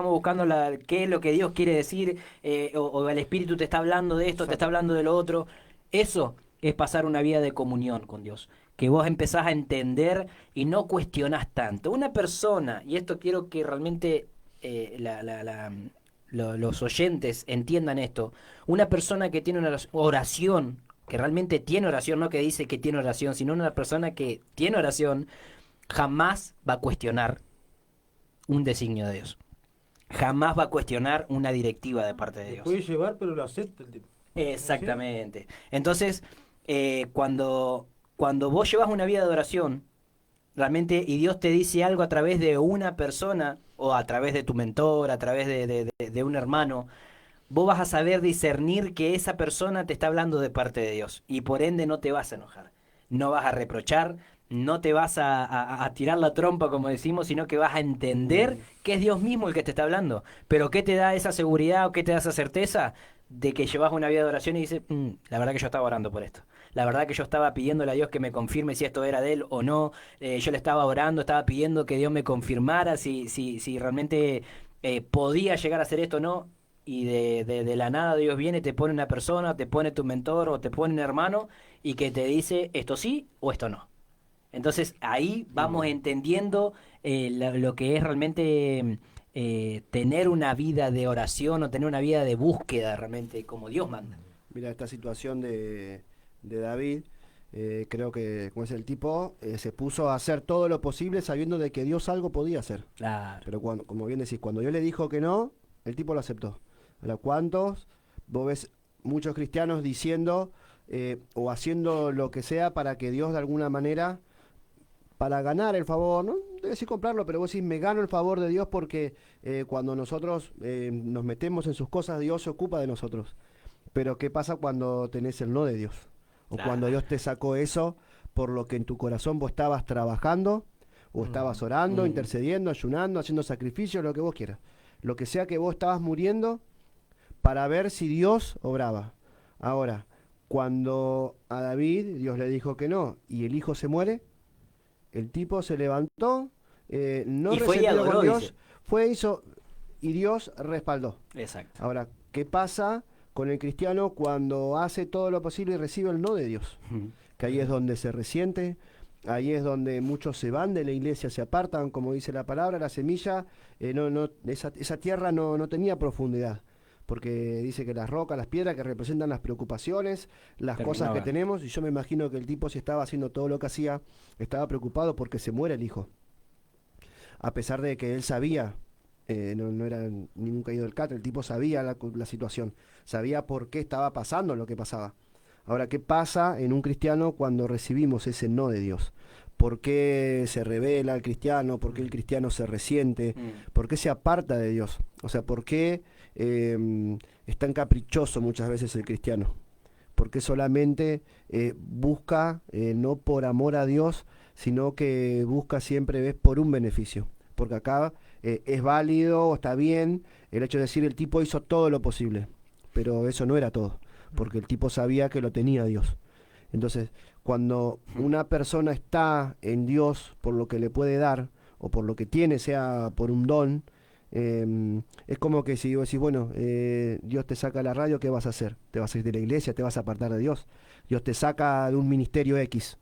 qué es lo que Dios quiere decir, o el Espíritu te está hablando de esto, te está hablando de lo otro. Eso es pasar una vida de comunión con Dios. Que vos empezás a entender y no cuestionás tanto. Una persona, y esto quiero que realmente los oyentes entiendan esto, una persona que tiene una oración, que realmente tiene oración, no que dice que tiene oración, sino una persona que tiene oración, jamás va a cuestionar un designio de Dios. Jamás va a cuestionar una directiva de parte de Lo Dios. puede llevar, pero lo acepta el tipo. Exactamente. Entonces, cuando vos llevas una vida de oración, realmente, y Dios te dice algo a través de una persona, o a través de tu mentor, a través de un hermano, vos vas a saber discernir que esa persona te está hablando de parte de Dios. Y por ende no te vas a enojar. No vas a reprochar, no te vas a tirar la trompa, como decimos, sino que vas a entender que es Dios mismo el que te está hablando. Pero ¿qué te da esa seguridad o qué te da esa certeza? De que llevas una vida de oración y dices, la verdad que yo estaba orando por esto. La verdad que yo estaba pidiéndole a Dios que me confirme si esto era de Él o no. Yo le estaba orando, estaba pidiendo que Dios me confirmara si realmente podía llegar a hacer esto o no. Y de la nada Dios viene, te pone una persona, te pone tu mentor o te pone un hermano y que te dice esto sí o esto no. Entonces ahí vamos entendiendo lo que es realmente tener una vida de oración o tener una vida de búsqueda realmente como Dios manda. Mira, esta situación de David, creo que, como es el tipo, se puso a hacer todo lo posible sabiendo de que Dios algo podía hacer. Claro. Pero como bien decís, cuando Dios le dijo que no, el tipo lo aceptó. Ahora, ¿cuántos? Vos ves muchos cristianos diciendo o haciendo lo que sea para que Dios de alguna manera, para ganar el favor, no debe decir comprarlo, pero vos decís, me gano el favor de Dios porque cuando nosotros nos metemos en sus cosas, Dios se ocupa de nosotros. Pero ¿qué pasa cuando tenés el no de Dios? O cuando Dios te sacó eso por lo que en tu corazón vos estabas trabajando, o estabas orando, intercediendo, ayunando, haciendo sacrificios, lo que vos quieras. Lo que sea que vos estabas muriendo para ver si Dios obraba. Ahora, cuando a David Dios le dijo que no y el hijo se muere, el tipo se levantó, no y fue y resentido adoró, con Dios, dice. hizo y Dios respaldó. Exacto. Ahora, ¿qué pasa con el cristiano cuando hace todo lo posible y recibe el no de Dios? Que ahí es donde se resiente, ahí es donde muchos se van de la iglesia, se apartan, como dice la palabra, la semilla, esa tierra no tenía profundidad, porque dice que las rocas, las piedras que representan las preocupaciones, las cosas que Terminaba. tenemos, y yo me imagino que el tipo, si estaba haciendo todo lo que hacía, estaba preocupado porque se muere el hijo, a pesar de que él sabía, no era ningún caído del catre, el tipo sabía la situación, sabía por qué estaba pasando lo que pasaba. Ahora, ¿qué pasa en un cristiano cuando recibimos ese no de Dios? ¿Por qué se revela el cristiano? ¿Por qué el cristiano se resiente? ¿Por qué se aparta de Dios? O sea, ¿por qué es tan caprichoso muchas veces el cristiano? ¿Por qué solamente busca, no por amor a Dios, sino que busca siempre, ves, por un beneficio? Porque acá es válido, está bien, el hecho de decir el tipo hizo todo lo posible, pero eso no era todo, porque el tipo sabía que lo tenía Dios. Entonces, cuando una persona está en Dios por lo que le puede dar, o por lo que tiene, sea por un don, es como que si vos decís, bueno, Dios te saca la radio, ¿qué vas a hacer? ¿Te vas a ir de la iglesia? ¿Te vas a apartar de Dios? Dios te saca de un ministerio X.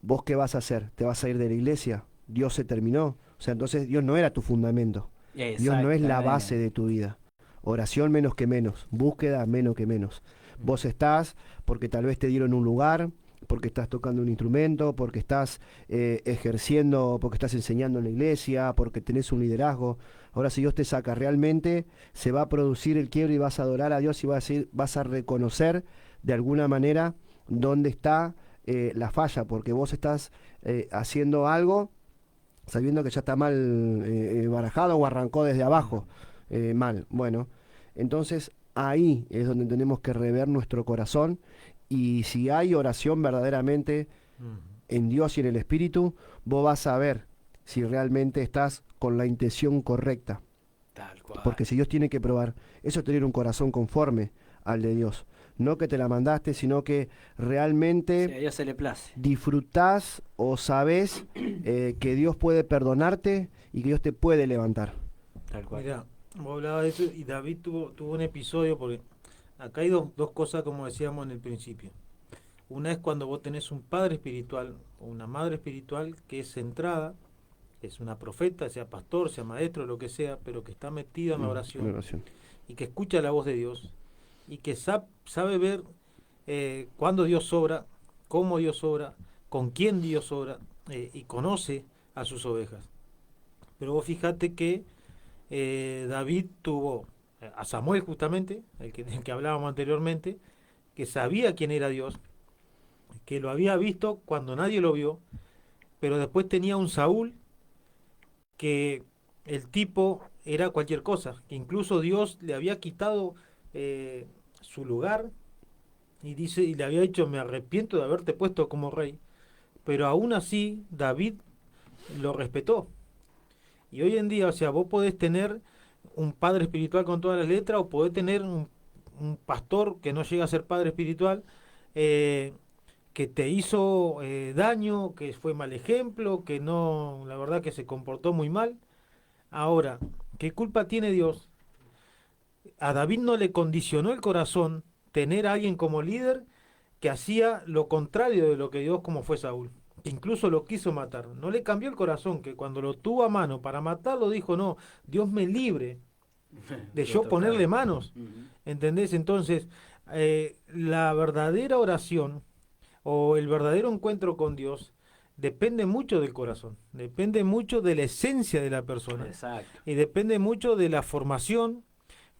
¿Vos qué vas a hacer? ¿Te vas a ir de la iglesia? Dios se terminó. O sea, entonces Dios no era tu fundamento. Dios no es la base de tu vida. Oración menos que menos. Búsqueda menos que menos. Vos estás porque tal vez te dieron un lugar, porque estás tocando un instrumento, porque estás ejerciendo, porque estás enseñando en la iglesia, porque tenés un liderazgo. Ahora, si Dios te saca, realmente se va a producir el quiebre y vas a adorar a Dios y vas a reconocer de alguna manera dónde está la falla, porque vos estás haciendo algo sabiendo que ya está mal barajado o arrancó desde abajo mal. Bueno, entonces ahí es donde tenemos que rever nuestro corazón, y si hay oración verdaderamente en Dios y en el Espíritu, vos vas a ver si realmente estás con la intención correcta. Tal cual. Porque si Dios tiene que probar, eso es tener un corazón conforme al de Dios. No que te la mandaste, sino que realmente Si a Dios se le place. disfrutás o sabés que Dios puede perdonarte y que Dios te puede levantar. Tal cual. Mira, vos hablabas de eso y David tuvo un episodio porque acá hay dos cosas como decíamos en el principio. Una es cuando vos tenés un padre espiritual o una madre espiritual que es centrada, es una profeta, sea pastor, sea maestro, lo que sea, pero que está metida en la En oración oración. y que escucha la voz de Dios y que sabe ver cuándo Dios obra, cómo Dios obra, con quién Dios obra y conoce a sus ovejas. Pero vos fíjate que David tuvo a Samuel justamente, el que hablábamos anteriormente, que sabía quién era Dios, que lo había visto cuando nadie lo vio, pero después tenía un Saúl que el tipo era cualquier cosa, que incluso Dios le había quitado su lugar y dice y le había dicho me arrepiento de haberte puesto como rey, pero aún así David lo respetó. Y hoy en día, o sea, vos podés tener un padre espiritual con todas las letras o podés tener un pastor que no llega a ser padre espiritual, eh, que te hizo daño, que fue mal ejemplo, que no, la verdad que se comportó muy mal. Ahora, ¿qué culpa tiene Dios? A David no le condicionó el corazón tener a alguien como líder que hacía lo contrario de lo que Dios como fue Saúl, que incluso lo quiso matar. No le cambió el corazón, que cuando lo tuvo a mano para matarlo dijo, no, Dios me libre de yo ponerle manos. ¿Entendés? Entonces, la verdadera oración o el verdadero encuentro con Dios depende mucho del corazón, depende mucho de la esencia de la persona Exacto. y depende mucho de la formación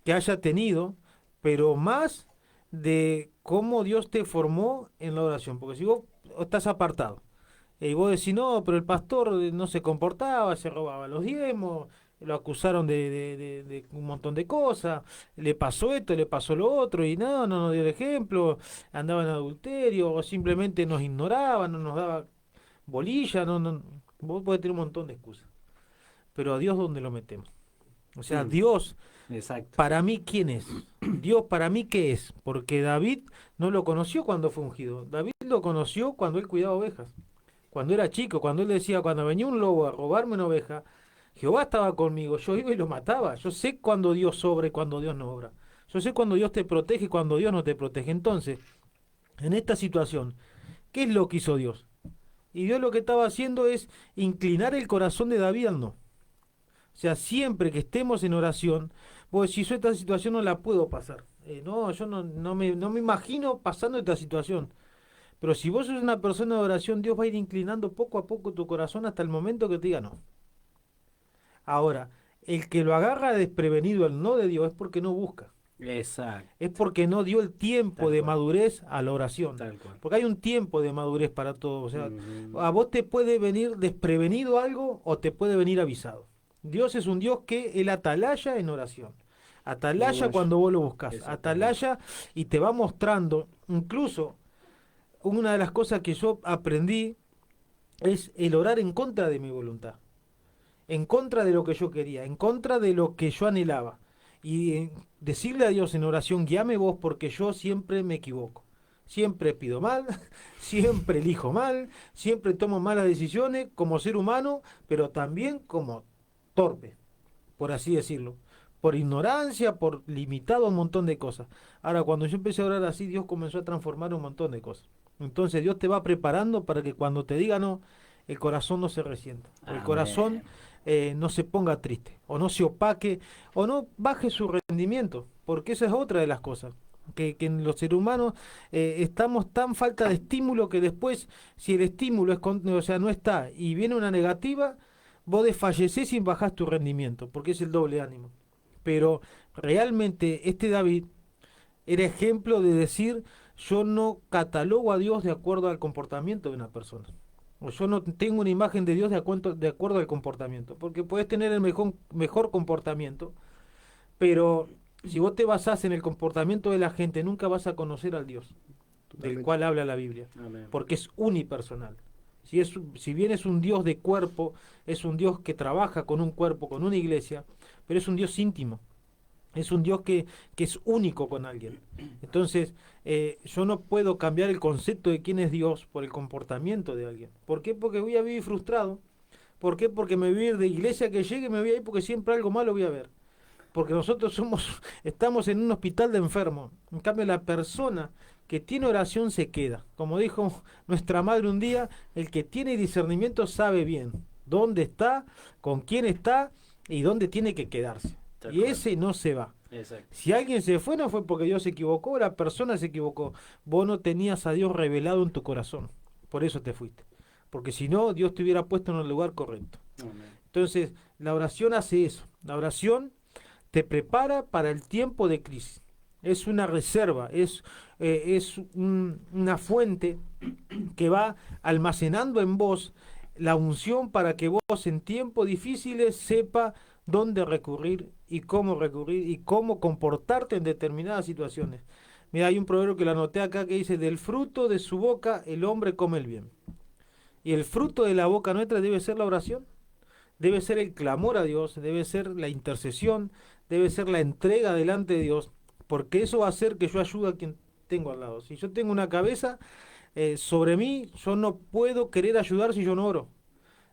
que haya tenido, pero más de cómo Dios te formó en la oración. Porque si vos estás apartado y vos decís, no, pero el pastor no se comportaba, se robaba los diezmos, lo acusaron de un montón de cosas, le pasó esto, le pasó lo otro, y no nos dio el ejemplo, andaba en adulterio, o simplemente nos ignoraba, no nos daba bolilla, vos podés tener un montón de excusas. Pero a Dios, ¿dónde lo metemos? O sea, Dios, Exacto. para mí, ¿quién es? Dios, para mí, ¿qué es? Porque David no lo conoció cuando fue ungido. David lo conoció cuando él cuidaba ovejas. Cuando era chico, cuando él decía, cuando venía un lobo a robarme una oveja, Jehová estaba conmigo, yo iba y lo mataba. Yo sé cuando Dios obra y cuando Dios no obra. Yo sé cuando Dios te protege y cuando Dios no te protege. Entonces, en esta situación, ¿qué es lo que hizo Dios? Y Dios lo que estaba haciendo es inclinar el corazón de David al no. O sea, siempre que estemos en oración, pues si yo esta situación no la puedo pasar. No, yo no me imagino pasando esta situación. Pero si vos sos una persona de oración, Dios va a ir inclinando poco a poco tu corazón hasta el momento que te diga no. Ahora, el que lo agarra desprevenido el no de Dios es porque no busca. Exacto. Es porque no dio el tiempo Tal de cual. madurez a la oración. Tal cual. Porque hay un tiempo de madurez para todo. O sea, Ujú. a vos te puede venir desprevenido algo o te puede venir avisado. Dios es un Dios que él atalaya en oración. Atalaya Muy bueno. cuando vos lo buscas. Exactamente. Atalaya y te va mostrando. Incluso, una de las cosas que yo aprendí es el orar en contra de mi voluntad. En contra de lo que yo quería. En contra de lo que yo anhelaba. Y decirle a Dios en oración, guíame vos porque yo siempre me equivoco. Siempre pido mal, siempre elijo mal, siempre tomo malas decisiones como ser humano, pero también como torpe, por así decirlo. Por ignorancia, por limitado a un montón de cosas. Ahora, cuando yo empecé a orar así, Dios comenzó a transformar un montón de cosas. Entonces Dios te va preparando para que cuando te diga no, el corazón no se resienta. O el Amén. corazón no se ponga triste, o no se opaque, o no baje su rendimiento, porque esa es otra de las cosas. Que en los seres humanos estamos tan falta de estímulo que después, si el estímulo o sea, no está y viene una negativa, vos desfallecés y bajás tu rendimiento, porque es el doble ánimo. Pero realmente este David era ejemplo de decir, yo no catalogo a Dios de acuerdo al comportamiento de una persona. O yo no tengo una imagen de Dios de acuerdo al comportamiento. Porque puedes tener el mejor comportamiento, pero si vos te basás en el comportamiento de la gente, nunca vas a conocer al Dios del Totalmente. cual habla la Biblia. Amén. Porque es unipersonal. Si bien es un Dios de cuerpo, es un Dios que trabaja con un cuerpo, con una iglesia, pero es un Dios íntimo. Es un Dios que es único con alguien. Entonces, yo no puedo cambiar el concepto de quién es Dios por el comportamiento de alguien. ¿Por qué? Porque voy a vivir frustrado. ¿Por qué? Porque me voy a ir de iglesia que llegue, me voy a ir porque siempre algo malo voy a ver. Porque nosotros estamos en un hospital de enfermos. En cambio, la persona que tiene oración se queda. Como dijo nuestra madre un día, el que tiene discernimiento sabe bien dónde está, con quién está y dónde tiene que quedarse. Tal Y cual. ese no se va. Exacto. Si alguien se fue, no fue porque Dios se equivocó, la persona se equivocó. Vos no tenías a Dios revelado en tu corazón. Por eso te fuiste. Porque si no, Dios te hubiera puesto en el lugar correcto. Amén. Entonces, la oración hace eso. La oración te prepara para el tiempo de crisis. Es una reserva, es una fuente que va almacenando en vos la unción para que vos en tiempos difíciles sepa dónde recurrir y cómo comportarte en determinadas situaciones. Mira, hay un proverbio que lo anoté acá que dice, del fruto de su boca el hombre come el bien. Y el fruto de la boca nuestra debe ser la oración, debe ser el clamor a Dios, debe ser la intercesión, debe ser la entrega delante de Dios, porque eso va a hacer que yo ayude a quien tengo al lado. Si yo tengo una cabeza sobre mí, yo no puedo querer ayudar si yo no oro.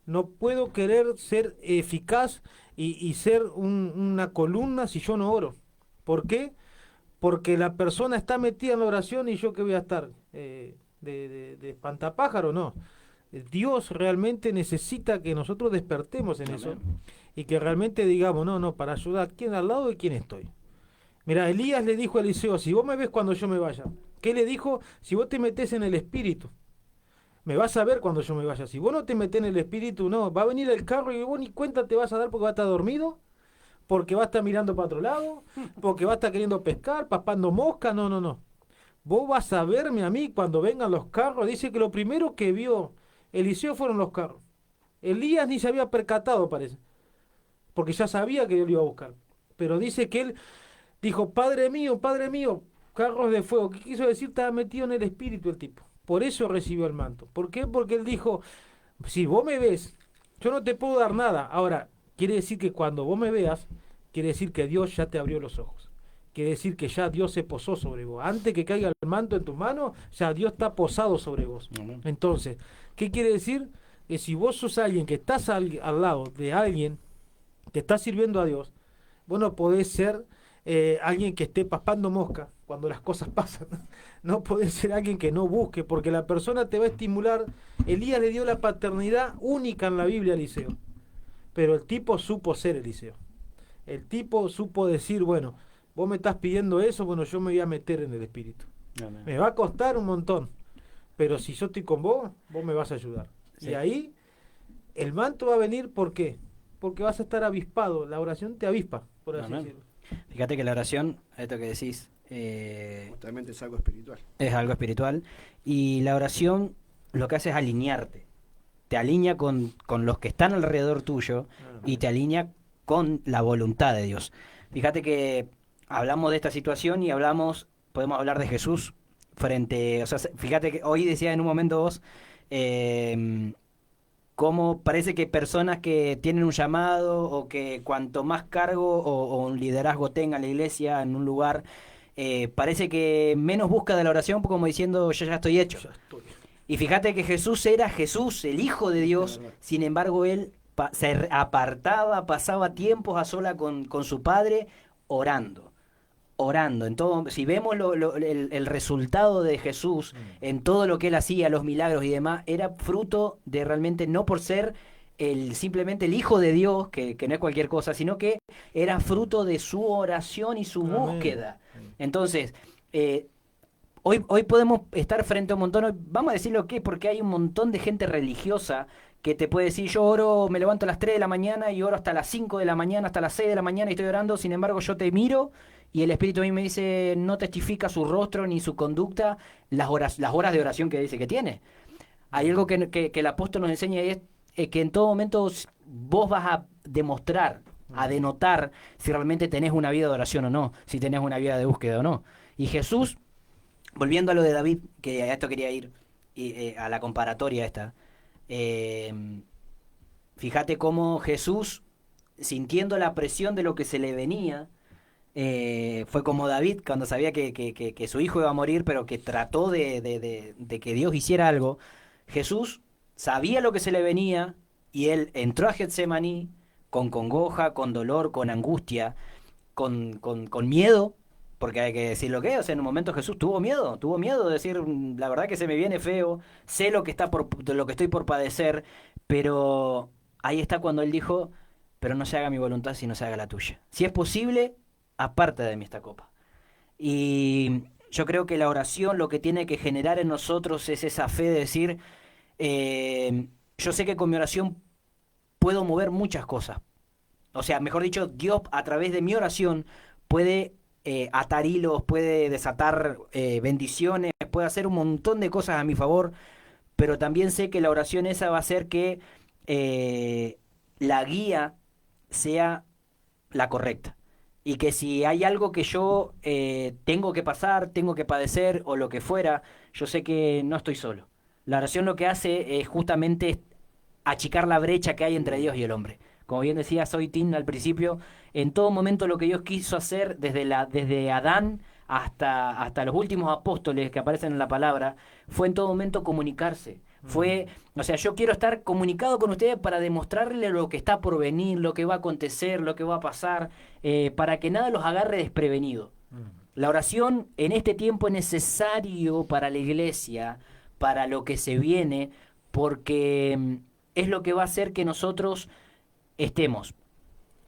No puedo querer ser eficaz y ser una columna si yo no oro. ¿Por qué? Porque la persona está metida en la oración y yo que voy a estar de espantapájaro, no. Dios realmente necesita que nosotros despertemos en eso Amén. y que realmente digamos, no, para ayudar, ¿quién al lado de quién estoy? Mira, Elías le dijo a Eliseo, si vos me ves cuando yo me vaya. ¿Qué le dijo? Si vos te metés en el espíritu, me vas a ver cuando yo me vaya. Si vos no te metés en el espíritu, no, va a venir el carro y vos ni cuenta te vas a dar porque va a estar dormido, porque va a estar mirando para otro lado, porque va a estar queriendo pescar, papando mosca, no. Vos vas a verme a mí cuando vengan los carros. Dice que lo primero que vio Eliseo fueron los carros. Elías ni se había percatado, parece, porque ya sabía que yo lo iba a buscar. Pero dice que él dijo, Padre mío, carros de fuego. ¿Qué quiso decir? Estaba metido en el espíritu el tipo. Por eso recibió el manto. ¿Por qué? Porque él dijo, si vos me ves, yo no te puedo dar nada. Ahora, quiere decir que cuando vos me veas, quiere decir que Dios ya te abrió los ojos. Quiere decir que ya Dios se posó sobre vos. Antes que caiga el manto en tus manos, ya Dios está posado sobre vos. Amén. Entonces, ¿qué quiere decir? Que si vos sos alguien que estás al lado de alguien que está sirviendo a Dios, vos no podés ser alguien que esté paspando mosca cuando las cosas pasan. No puede ser alguien que no busque, porque la persona te va a estimular. Elías le dio la paternidad única en la Biblia a Eliseo, pero el tipo supo ser Eliseo. El tipo supo decir, bueno, vos me estás pidiendo eso, bueno, yo me voy a meter en el espíritu. Amén. Me va a costar un montón, pero si yo estoy con vos, vos me vas a ayudar. Sí. Y ahí el manto va a venir, ¿por qué? Porque vas a estar avispado, la oración te avispa, por así Amén. decirlo. Fíjate que la oración, esto que decís, Justamente es algo espiritual. es algo espiritual. Y la oración lo que hace es alinearte. Te alinea con los que están alrededor tuyo y te alinea con la voluntad de Dios. Fíjate que hablamos de esta situación y podemos hablar de Jesús frente, o sea, fíjate que hoy decía en un momento vos, cómo parece que personas que tienen un llamado o que cuanto más cargo o un liderazgo tenga la iglesia en un lugar, parece que menos busca de la oración como diciendo yo ya estoy hecho. Ya estoy. Y fíjate que Jesús era Jesús, el Hijo de Dios, sin embargo él se apartaba, pasaba tiempos a sola con su Padre orando. En todo, si vemos el resultado de Jesús en todo lo que él hacía, los milagros y demás, era fruto de realmente no por ser simplemente el Hijo de Dios, que no es cualquier cosa, sino que era fruto de su oración y su Amén. búsqueda. Entonces, hoy podemos estar frente a un montón, vamos a decir lo que es, porque hay un montón de gente religiosa que te puede decir, yo oro, me levanto a las 3 de la mañana y oro hasta las 5 de la mañana, hasta las 6 de la mañana y estoy orando, sin embargo yo te miro y el Espíritu a mí me dice, no testifica su rostro ni su conducta, las horas de oración que dice que tiene. Hay algo que el apóstol nos enseña y es que en todo momento vos vas a demostrar, a denotar si realmente tenés una vida de oración o no, si tenés una vida de búsqueda o no. Y Jesús, volviendo a lo de David, que a esto quería ir, a la comparatoria esta, fíjate cómo Jesús, sintiendo la presión de lo que se le venía, fue como David cuando sabía que su hijo iba a morir, pero que trató de que Dios hiciera algo. Jesús sabía lo que se le venía y él entró a Getsemaní con congoja, con dolor, con angustia, con miedo, porque hay que decir lo que es. O sea, en un momento Jesús tuvo miedo de decir, la verdad que se me viene feo, sé lo que de lo que estoy por padecer, pero ahí está cuando él dijo, pero no se haga mi voluntad, sino se haga la tuya. Si es posible, aparte de mí esta copa. Y yo creo que la oración lo que tiene que generar en nosotros es esa fe de decir, yo sé que con mi oración puedo mover muchas cosas. O sea, mejor dicho, Dios a través de mi oración puede atar hilos, puede desatar bendiciones, puede hacer un montón de cosas a mi favor, pero también sé que la oración esa va a hacer que la guía sea la correcta. Y que si hay algo que yo tengo que pasar, tengo que padecer o lo que fuera, yo sé que no estoy solo. La oración lo que hace es justamente achicar la brecha que hay entre Dios y el hombre. Como bien decía Soy Tin al principio, en todo momento lo que Dios quiso hacer desde Adán hasta los últimos apóstoles que aparecen en la palabra, fue en todo momento comunicarse. O sea, yo quiero estar comunicado con ustedes para demostrarle lo que está por venir, lo que va a acontecer, lo que va a pasar, para que nada los agarre desprevenido. La oración en este tiempo es necesario para la iglesia, para lo que se viene, porque es lo que va a hacer que nosotros estemos,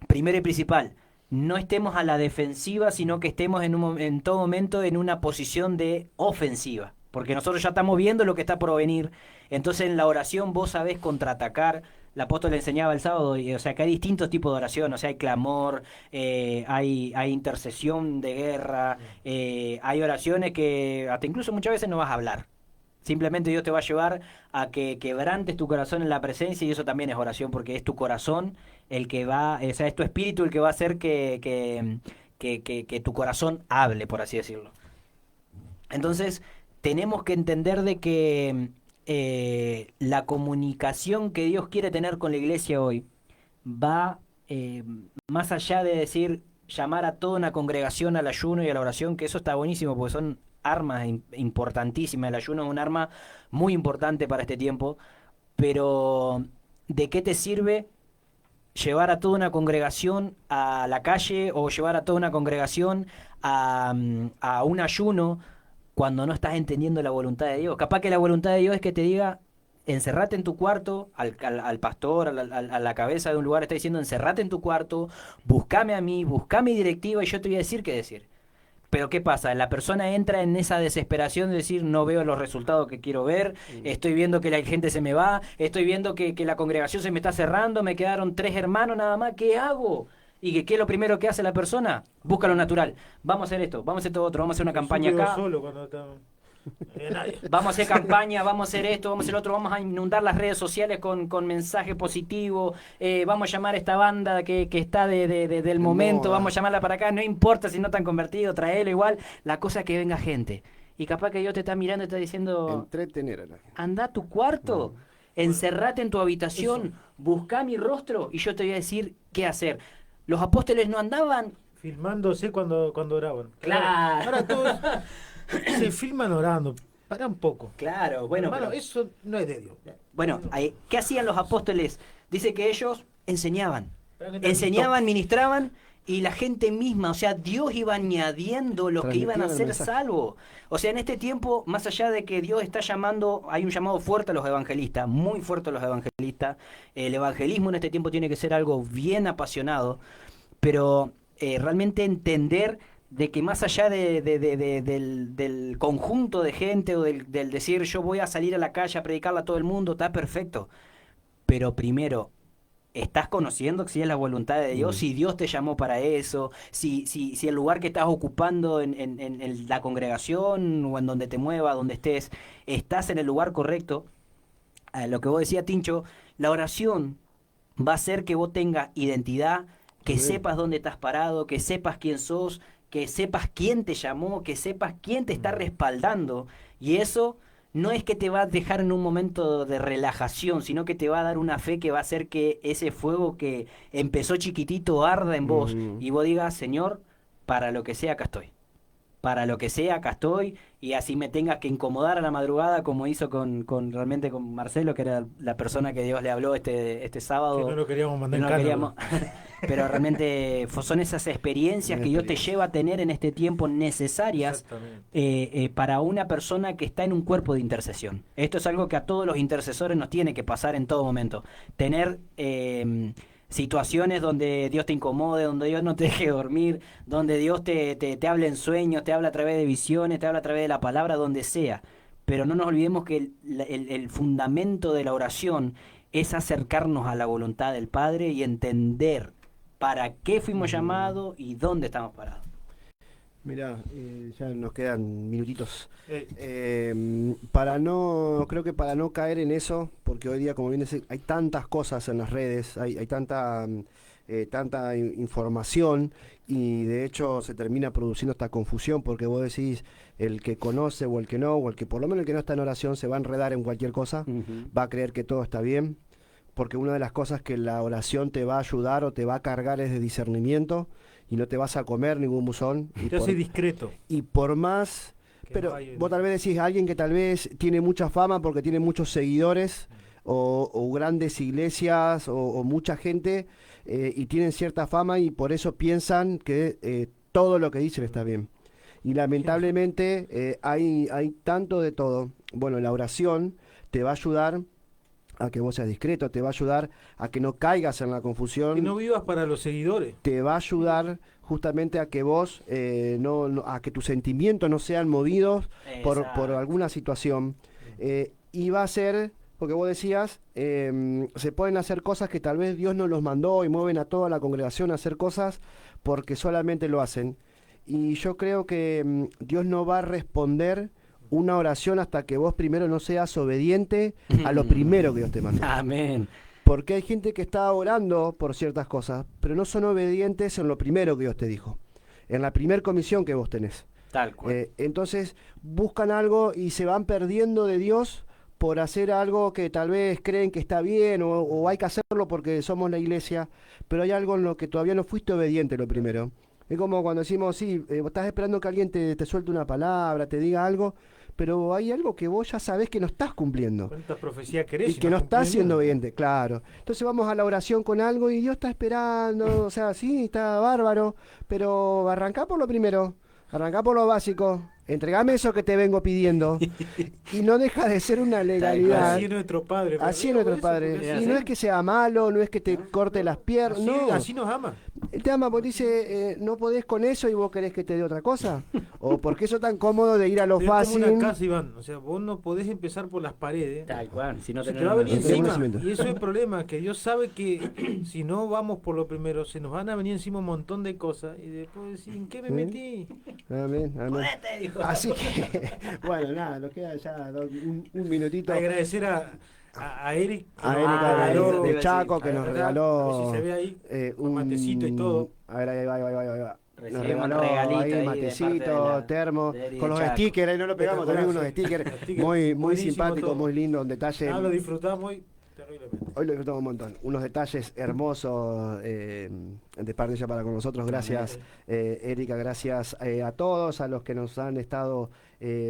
primero y principal, no estemos a la defensiva, sino que estemos en todo momento en una posición de ofensiva. Porque nosotros ya estamos viendo lo que está por venir. Entonces en la oración vos sabés contraatacar. El apóstol le enseñaba el sábado, o sea que hay distintos tipos de oración. O sea, hay clamor, hay intercesión de guerra, hay oraciones que hasta incluso muchas veces no vas a hablar. Simplemente Dios te va a llevar a que quebrantes tu corazón en la presencia, y eso también es oración, porque es tu corazón el que va, o sea, es tu espíritu el que va a hacer que tu corazón hable, por así decirlo. Entonces, tenemos que entender de que la comunicación que Dios quiere tener con la iglesia hoy va más allá de decir, llamar a toda una congregación al ayuno y a la oración, que eso está buenísimo, porque son armas importantísimas. El ayuno es un arma muy importante para este tiempo, pero ¿de qué te sirve llevar a toda una congregación a la calle o llevar a toda una congregación a un ayuno cuando no estás entendiendo la voluntad de Dios. Capaz que la voluntad de Dios es que te diga, encerrate en tu cuarto, al pastor, a la cabeza de un lugar está diciendo, encerrate en tu cuarto, buscame a mí, busca mi directiva y yo te voy a decir qué decir. Pero ¿qué pasa? La persona entra en esa desesperación de decir, no veo los resultados que quiero ver, estoy viendo que la gente se me va, estoy viendo que la congregación se me está cerrando, me quedaron 3 hermanos nada más, ¿qué hago? ¿Y qué es lo primero que hace la persona? Busca lo natural. Vamos a hacer esto, vamos a hacer todo otro, vamos a hacer una campaña acá. Solo cuando está... Vamos a hacer campaña, vamos a hacer esto, vamos a hacer lo otro, vamos a inundar las redes sociales con mensaje positivo, vamos a llamar a esta banda que está del momento, moda. vamos a llamarla para acá, no importa si no están convertidos, traelo igual, la cosa es que venga gente. Y capaz que Dios te está mirando y está diciendo, Entretener a la gente. anda a tu cuarto, encerrate en tu habitación, busca mi rostro y yo te voy a decir qué hacer. Los apóstoles no andaban... Filmándose cuando oraban. Claro. Ahora todos se filman orando. Para un poco. Claro, bueno, Hermano, pero- eso no es de Dios. Bueno, ¿qué hacían los apóstoles? Dice que ellos enseñaban. Realmente Enseñaban, ministraban y la gente misma, o sea, Dios iba añadiendo los que iban a Transmitían el ser mensaje. salvos. O sea, en este tiempo, más allá de que Dios está llamando, hay un llamado fuerte a los evangelistas, muy fuerte a los evangelistas. El evangelismo en este tiempo tiene que ser algo bien apasionado, pero realmente entender de que más allá del conjunto de gente o del decir yo voy a salir a la calle a predicarle a todo el mundo, está perfecto. Pero primero, ¿estás conociendo si es la voluntad de Dios? Si Dios te llamó para eso, si el lugar que estás ocupando en la congregación o en donde te muevas, donde estés, estás en el lugar correcto. Lo que vos decías, Tincho, la oración va a hacer que vos tengas identidad, que Sí. sepas dónde estás parado, que sepas quién sos, que sepas quién te llamó, que sepas quién te está respaldando. Y eso no es que te va a dejar en un momento de relajación, sino que te va a dar una fe que va a hacer que ese fuego que empezó chiquitito arda en vos y vos digas, Señor, para lo que sea acá estoy. Para lo que sea, acá estoy, y así me tengas que incomodar a la madrugada, como hizo realmente con Marcelo, que era la persona que Dios le habló este sábado. Que no lo queríamos mandar que no en lo cana, queríamos- Pero realmente son esas experiencias que Dios te lleva a tener en este tiempo necesarias Exactamente. para una persona que está en un cuerpo de intercesión. Esto es algo que a todos los intercesores nos tiene que pasar en todo momento. Tener situaciones donde Dios te incomode, donde Dios no te deje dormir, donde Dios te hable en sueños, te habla a través de visiones, te habla a través de la palabra, donde sea. Pero no nos olvidemos que el fundamento de la oración es acercarnos a la voluntad del Padre y entender para qué fuimos llamados y dónde estamos parados. Mirá, ya nos quedan minutitos. Eh, Creo que para no caer en eso, porque hoy día, como bien decís, hay tantas cosas en las redes, hay tanta información y de hecho se termina produciendo esta confusión porque vos decís el que conoce o el que no, o el que por lo menos el que no está en oración se va a enredar en cualquier cosa, va a creer que todo está bien, porque una de las cosas que la oración te va a ayudar o te va a cargar es de discernimiento y no te vas a comer ningún buzón. yo soy discreto. Y por más, Que pero no hay- vos tal vez decís a alguien que tal vez tiene mucha fama porque tiene muchos seguidores o grandes iglesias o mucha gente y tienen cierta fama y por eso piensan que todo lo que dicen está bien. Y lamentablemente hay tanto de todo. Bueno, la oración te va a ayudar a que vos seas discreto, te va a ayudar a que no caigas en la confusión. Que no vivas para los seguidores. Te va a ayudar justamente a que vos, a que tus sentimientos no sean movidos por Exacto. alguna situación. Y va a ser, porque vos decías, se pueden hacer cosas que tal vez Dios no los mandó y mueven a toda la congregación a hacer cosas porque solamente lo hacen. Y yo creo que Dios no va a responder una oración hasta que vos primero no seas obediente a lo primero que Dios te mandó. Amén. Porque hay gente que está orando por ciertas cosas, pero no son obedientes en lo primero que Dios te dijo, en la primer comisión que vos tenés. Tal cual. Entonces buscan algo y se van perdiendo de Dios por hacer algo que tal vez creen que está bien o hay que hacerlo porque somos la iglesia, pero hay algo en lo que todavía no fuiste obediente lo primero. Es como cuando decimos, sí, estás esperando que alguien te suelte una palabra, te diga algo, pero hay algo que vos ya sabés que no estás cumpliendo. ¿Cuánta profecía querés? Y si que no está cumplís siendo nada? evidente, claro. Entonces vamos a la oración con algo y Dios está esperando, o sea, sí, está bárbaro, pero arrancá por lo primero, arrancá por lo básico, entregame eso que te vengo pidiendo y no deja de ser una legalidad. Así es nuestro Padre. Así es nuestro Padre. Y no es que sea malo, no es que te corte las piernas, Así, no. así nos ama. Él te ama porque dice, no podés con eso y vos querés que te dé otra cosa. O porque eso tan cómodo de ir a lo Es como fácil. una casa, Iván. O sea, vos no podés empezar por las paredes. Tal cual, si no Se tenés te va a venir no tenés encima. conocimiento. Y eso es el problema, que Dios sabe que si no vamos por lo primero, se nos van a venir encima un montón de cosas. Y después decir, ¿en qué me ¿Sí? metí? Amén, amén. Jodete, dijo. Así que, bueno, nada, nos queda ya un minutito. Agradecer a Eric. que A nos Erika regaló- de Chaco que a nos ver regaló si se ve ahí, un con matecito y todo. A ver, ahí va. Nos Recibimos un regaló regalito ahí ahí de matecito, parte de la- termo, de Eric con de los Chaco. stickers, ahí no lo pegamos, también unos Espectacular, stickers stickers. muy Buenísimo simpáticos, todo. muy lindos, un detalle. Lo disfrutamos y terriblemente. Hoy lo disfrutamos un montón. Unos detalles hermosos de parte de ella para con nosotros. Gracias, Erika. Gracias a todos, a los que nos han estado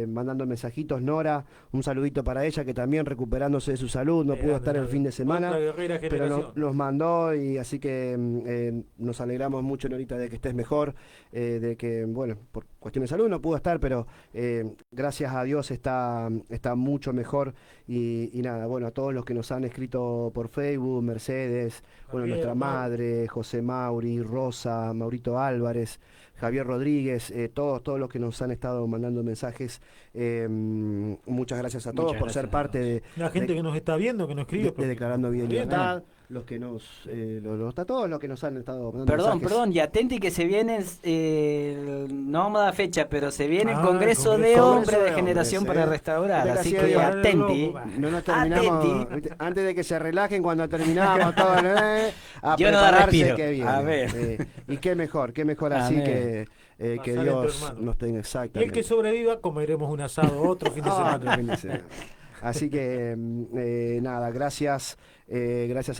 mandando mensajitos. Nora, un saludito para ella, que también recuperándose de su salud, no pudo estar el fin de semana, Otra guerrera pero generación. nos mandó y así que nos alegramos mucho, Norita, de que estés mejor, de que, bueno, por cuestión de salud no pudo estar, pero gracias a Dios está mucho mejor y nada, bueno, a todos los que nos han escrito por Facebook, Mercedes, bueno, Javier, nuestra Mau. madre, José Mauri, Rosa, Maurito Álvarez, Javier Rodríguez, todos los que nos han estado mandando mensajes, muchas gracias a todos Muchas por ser gracias a parte todos. de, La gente de- que nos está viendo, que nos escribe. de Declarando Vida y Bien. Libertad, los que a todos los que nos han estado mandando mensajes. Perdón, y atenti que se viene, no vamos a dar fecha, pero se viene el Ah, Congreso Congreso de de Hombres de Hombres, Generación para Restaurar, Viste, así gracias a que Dios. atenti. No nos terminamos, Atenti. ¿viste? Antes de que se relajen cuando terminamos todo, a Yo no da prepararse respiro. que viene. A ver. Y qué mejor así Amén. que Pasar Dios entre hermanos. nos tenga Y el exactamente. que sobreviva, comeremos un asado otro fin de Ah, semana. fin de semana. Así que nada, gracias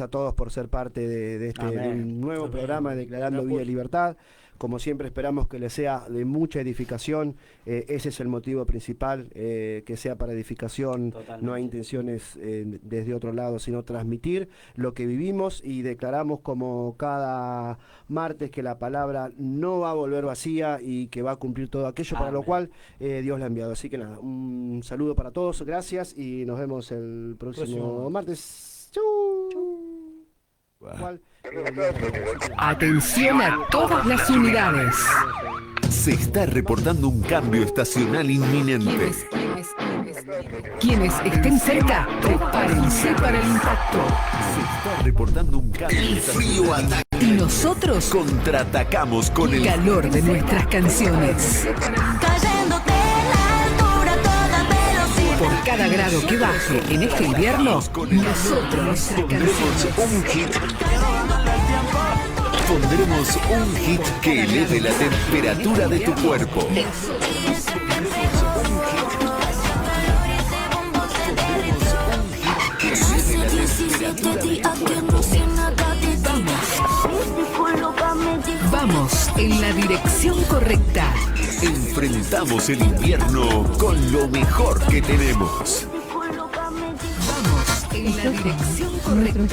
a todos por ser parte de este Amén. de un nuevo Amén. programa de Declarando Amén. Vida y Libertad. Como siempre esperamos que les sea de mucha edificación, ese es el motivo principal, que sea para edificación, Totalmente. no hay intenciones desde otro lado, sino transmitir lo que vivimos y declaramos como cada martes que la palabra no va a volver vacía y que va a cumplir todo aquello para lo Amén. cual Dios la ha enviado. Así que nada, un saludo para todos, gracias y nos vemos el próximo martes. Chau. Igual, Atención a todas las unidades. Se está reportando un cambio estacional inminente. Quienes estén cerca, prepárense para el impacto. Se está reportando un cambio estacional. Y nosotros, Contraatacamos con el calor de nuestras canciones. Cayéndote en la altura a toda velocidad. Por cada grado que baje en este invierno, nosotros nuestras pondremos canciones. un hit. Pondremos un hit que eleve la temperatura de tu cuerpo. Hace 17 días que no sé nada de ti. Discúlpame, Vamos en la dirección correcta. Enfrentamos el invierno con lo mejor que tenemos. Vamos en la dirección correcta.